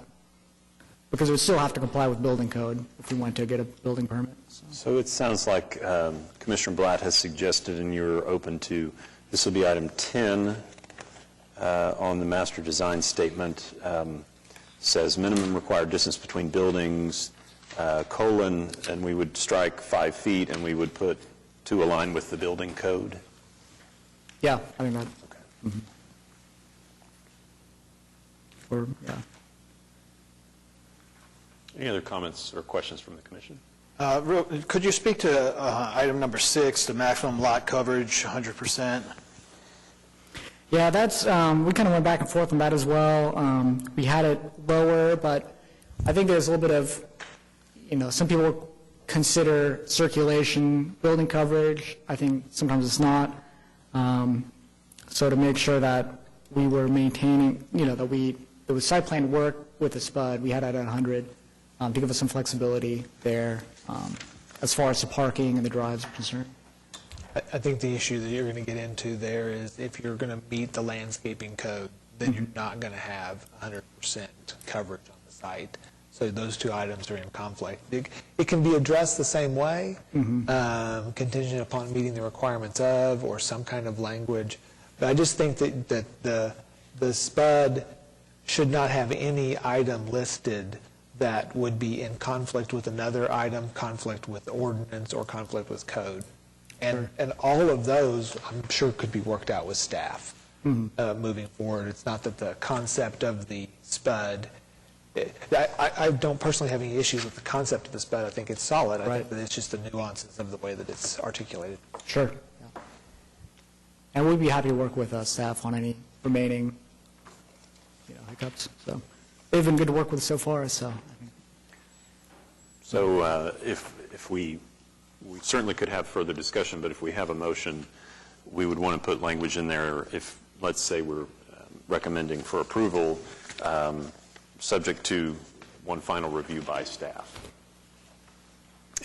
because it would still have to comply with building code if we went to get a building permit. So it sounds like Commissioner Blatt has suggested, and you're open to, this will be item 10 on the master design statement, says minimum required distance between buildings, colon, and we would strike 5 feet, and we would put to align with the building code. Yeah, I mean that. Okay. Mm-hmm. Or, yeah. Any other comments or questions from the commission? Could you speak to item number 6, the maximum lot coverage, 100%? Yeah, that's, we kind of went back and forth on that as well. We had it lower, but I think there's a little bit of, you know, some people consider circulation building coverage. I think sometimes it's not. So to make sure that we were maintaining, you know, that there was site plan work with the SPUD, we had it at 100 to give us some flexibility there as far as the parking and the drives are concerned. I think the issue that you're going to get into there is if you're going to meet the landscaping code, then you're not going to have 100% coverage on the site. So those two items are in conflict. It can be addressed the same way, contingent upon meeting the requirements of or some kind of language. But I just think that the SPUD should not have any item listed that would be in conflict with another item, conflict with ordinance, or conflict with code. And all of those, I'm sure, could be worked out with staff moving forward. It's not that the concept of the SPUD, I don't personally have any issues with the concept of the SPUD. I think it's solid. I think that it's just the nuances of the way that it's articulated. Sure. Yeah. And we'd be happy to work with staff on any remaining, you know, hiccups. So they've been good to work with so far. So if we certainly could have further discussion, but if we have a motion we would want to put language in there if, let's say, we're recommending for approval, subject to one final review by staff.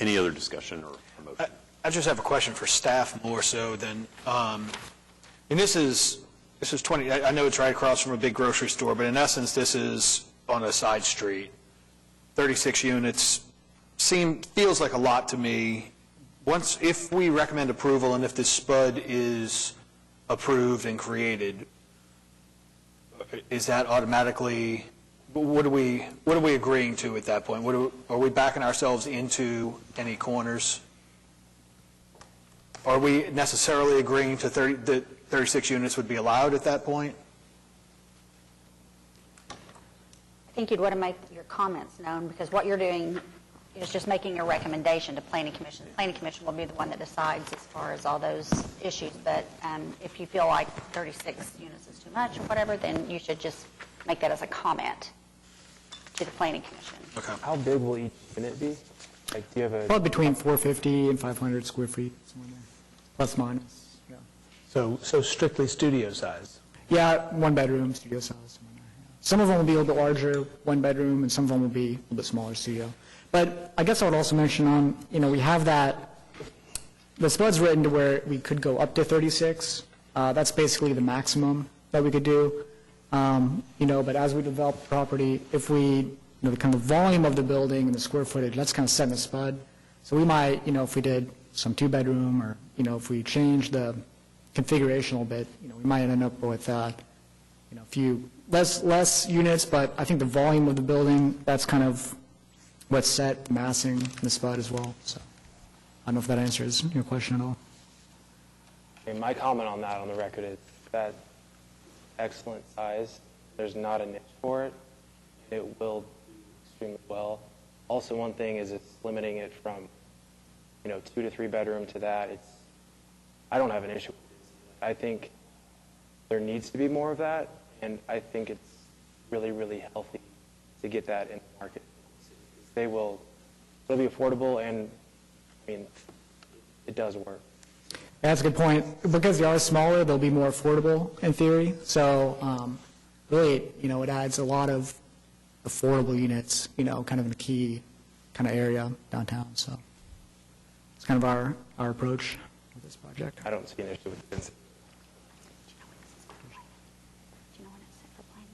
Any other discussion or motion? I just have a question for staff more so than, and this is 20, I know it's right across from a big grocery store, but in essence, this is on a side street. 36 units feels like a lot to me. If we recommend approval and if this SPUD is approved and created, is that automatically, what are we agreeing to at that point? Are we backing ourselves into any corners? Are we necessarily agreeing to that 36 units would be allowed at that point? I think you'd want to make your comments known, because what you're doing is just making a recommendation to Planning Commission. The Planning Commission will be the one that decides as far as all those issues, but if you feel like 36 units is too much or whatever, then you should just make that as a comment to the Planning Commission. Okay. How big will each unit be? Like, do you have a... Probably between 450 and 500 square feet, somewhere there, plus minus. Yeah. So strictly studio size? Yeah, one bedroom, studio size. Somewhere there, yeah. Some of them will be a little bit larger, one bedroom, and some of them will be a little bit smaller studio. But I guess I would also mention we have that, the SPUD's written to where we could go up to 36. That's basically the maximum that we could do. But as we develop the property, if we, the kind of volume of the building and the square footage, that's kind of set in the SPUD. So we might, if we did some two-bedroom or, if we change the configuration a little bit, we might end up with, a few less units, but I think the volume of the building, that's kind of what's set, massing in the SPUD as well. So I don't know if that answers your question at all. Okay, my comment on that on the record is that excellent size. There's not a niche for it. It will do extremely well. Also, one thing is it's limiting it from, 2 to 3 bedroom to that. I don't have an issue with it. I think there needs to be more of that, and I think it's really, really healthy to get that in the market. They'll be affordable, and it does work. That's a good point. Because they are smaller, they'll be more affordable in theory. So really, it adds a lot of affordable units, kind of in a key kind of area downtown. So it's kind of our approach with this project. I don't see an issue with the density. Do you know when it's set for planning?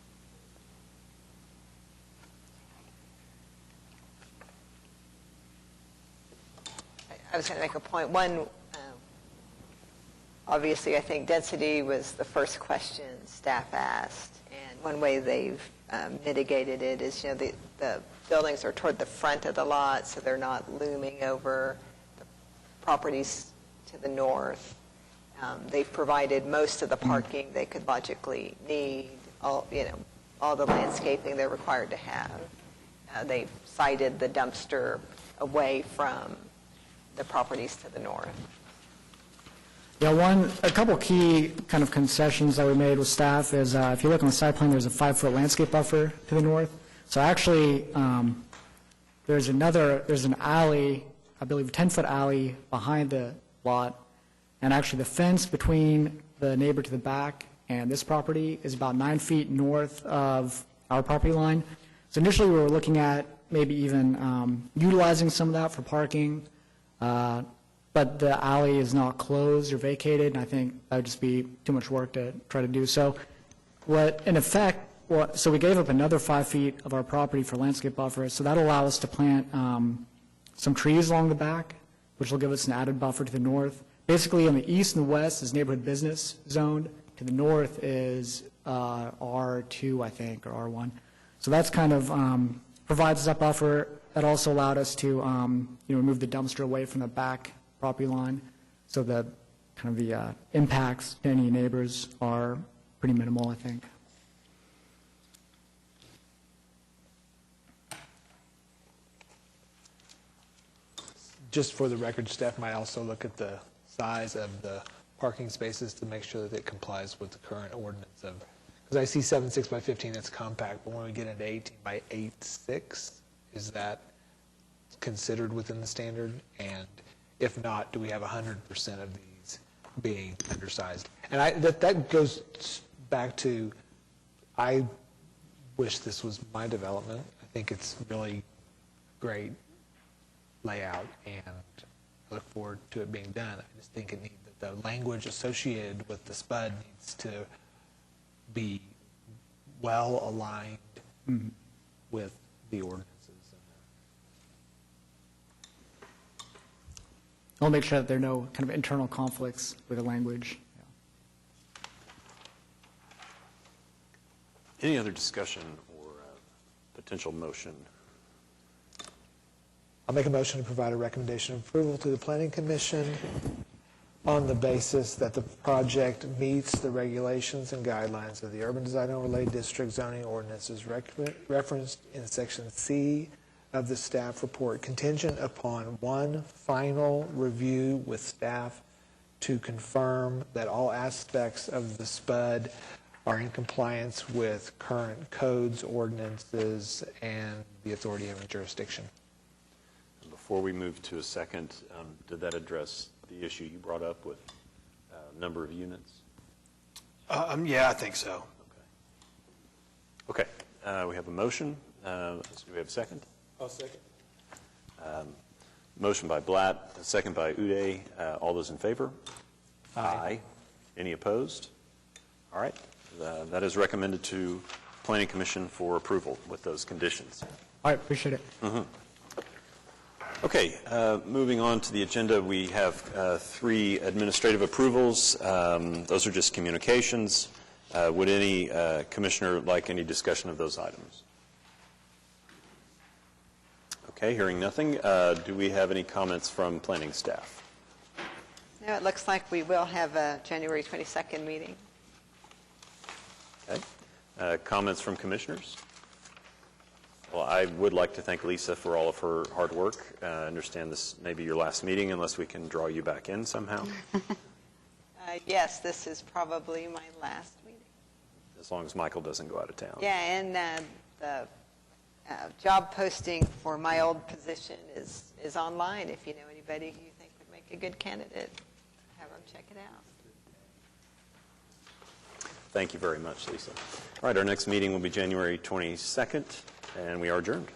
I was going to make a point. One, obviously, I think density was the first question staff asked, and one way they've mitigated it is, the buildings are toward the front of the lot, so they're not looming over the properties to the north. They've provided most of the parking they could logically need, all the landscaping they're required to have. They've sited the dumpster away from the properties to the north. Yeah, a couple key kind of concessions that we made with staff is if you look on the site plan, there's a 5-foot landscape buffer to the north. So actually, there's an alley, I believe a 10-foot alley behind the lot, and actually the fence between the neighbor to the back and this property is about 9 feet north of our property line. So initially, we were looking at maybe even utilizing some of that for parking, but the alley is not closed or vacated, and I think that would just be too much work to try to do. So so we gave up another 5 feet of our property for landscape buffer, so that'll allow us to plant some trees along the back, which will give us an added buffer to the north. Basically, on the east and west is neighborhood business zoned. To the north is R2, I think, or R1. So that's kind of provides that buffer. That also allowed us to remove the dumpster away from the back property line, so the kind of the impacts to any neighbors are pretty minimal, I think. Just for the record, staff might also look at the size of the parking spaces to make sure that it complies with the current ordinance of, because I see 7.6 by 15, that's compact, but when we get into 18 by 8.6, is that considered within the standard? And if not, do we have 100% of these being undersized. And that goes back to, I wish this was my development. I think it's really great layout, and I look forward to it being done. I just think the language associated with the SPUD needs to be well aligned with the ordinances. I'll make sure that there are no kind of internal conflicts with the language. Any other discussion or potential motion? I'll make a motion to provide a recommendation of approval to the Planning Commission on the basis that the project meets the regulations and guidelines of the Urban Design Overlay District zoning ordinances referenced in Section C of the staff report, contingent upon one final review with staff to confirm that all aspects of the SPUD are in compliance with current codes, ordinances, and the authority of jurisdiction. Before we move to a second, did that address the issue you brought up with number of units? Yeah, I think so. Okay. We have a motion. Do we have a second? I'll second. Motion by Blatt, a second by Uday. All those in favor? Aye. Any opposed? All right. That is recommended to Planning Commission for approval with those conditions. All right, appreciate it. Okay, moving on to the agenda, we have 3 administrative approvals. Those are just communications. Would any commissioner like any discussion of those items? Okay, hearing nothing. Do we have any comments from planning staff? No, it looks like we will have a January 22nd meeting. Okay. Comments from commissioners? Well, I would like to thank Lisa for all of her hard work. I understand this may be your last meeting unless we can draw you back in somehow. Yes, this is probably my last meeting. As long as Michael doesn't go out of town. Yeah, and the job posting for my old position is online. If you know anybody who you think would make a good candidate, have them check it out. Thank you very much, Lisa. All right, our next meeting will be January 22nd, and we are adjourned.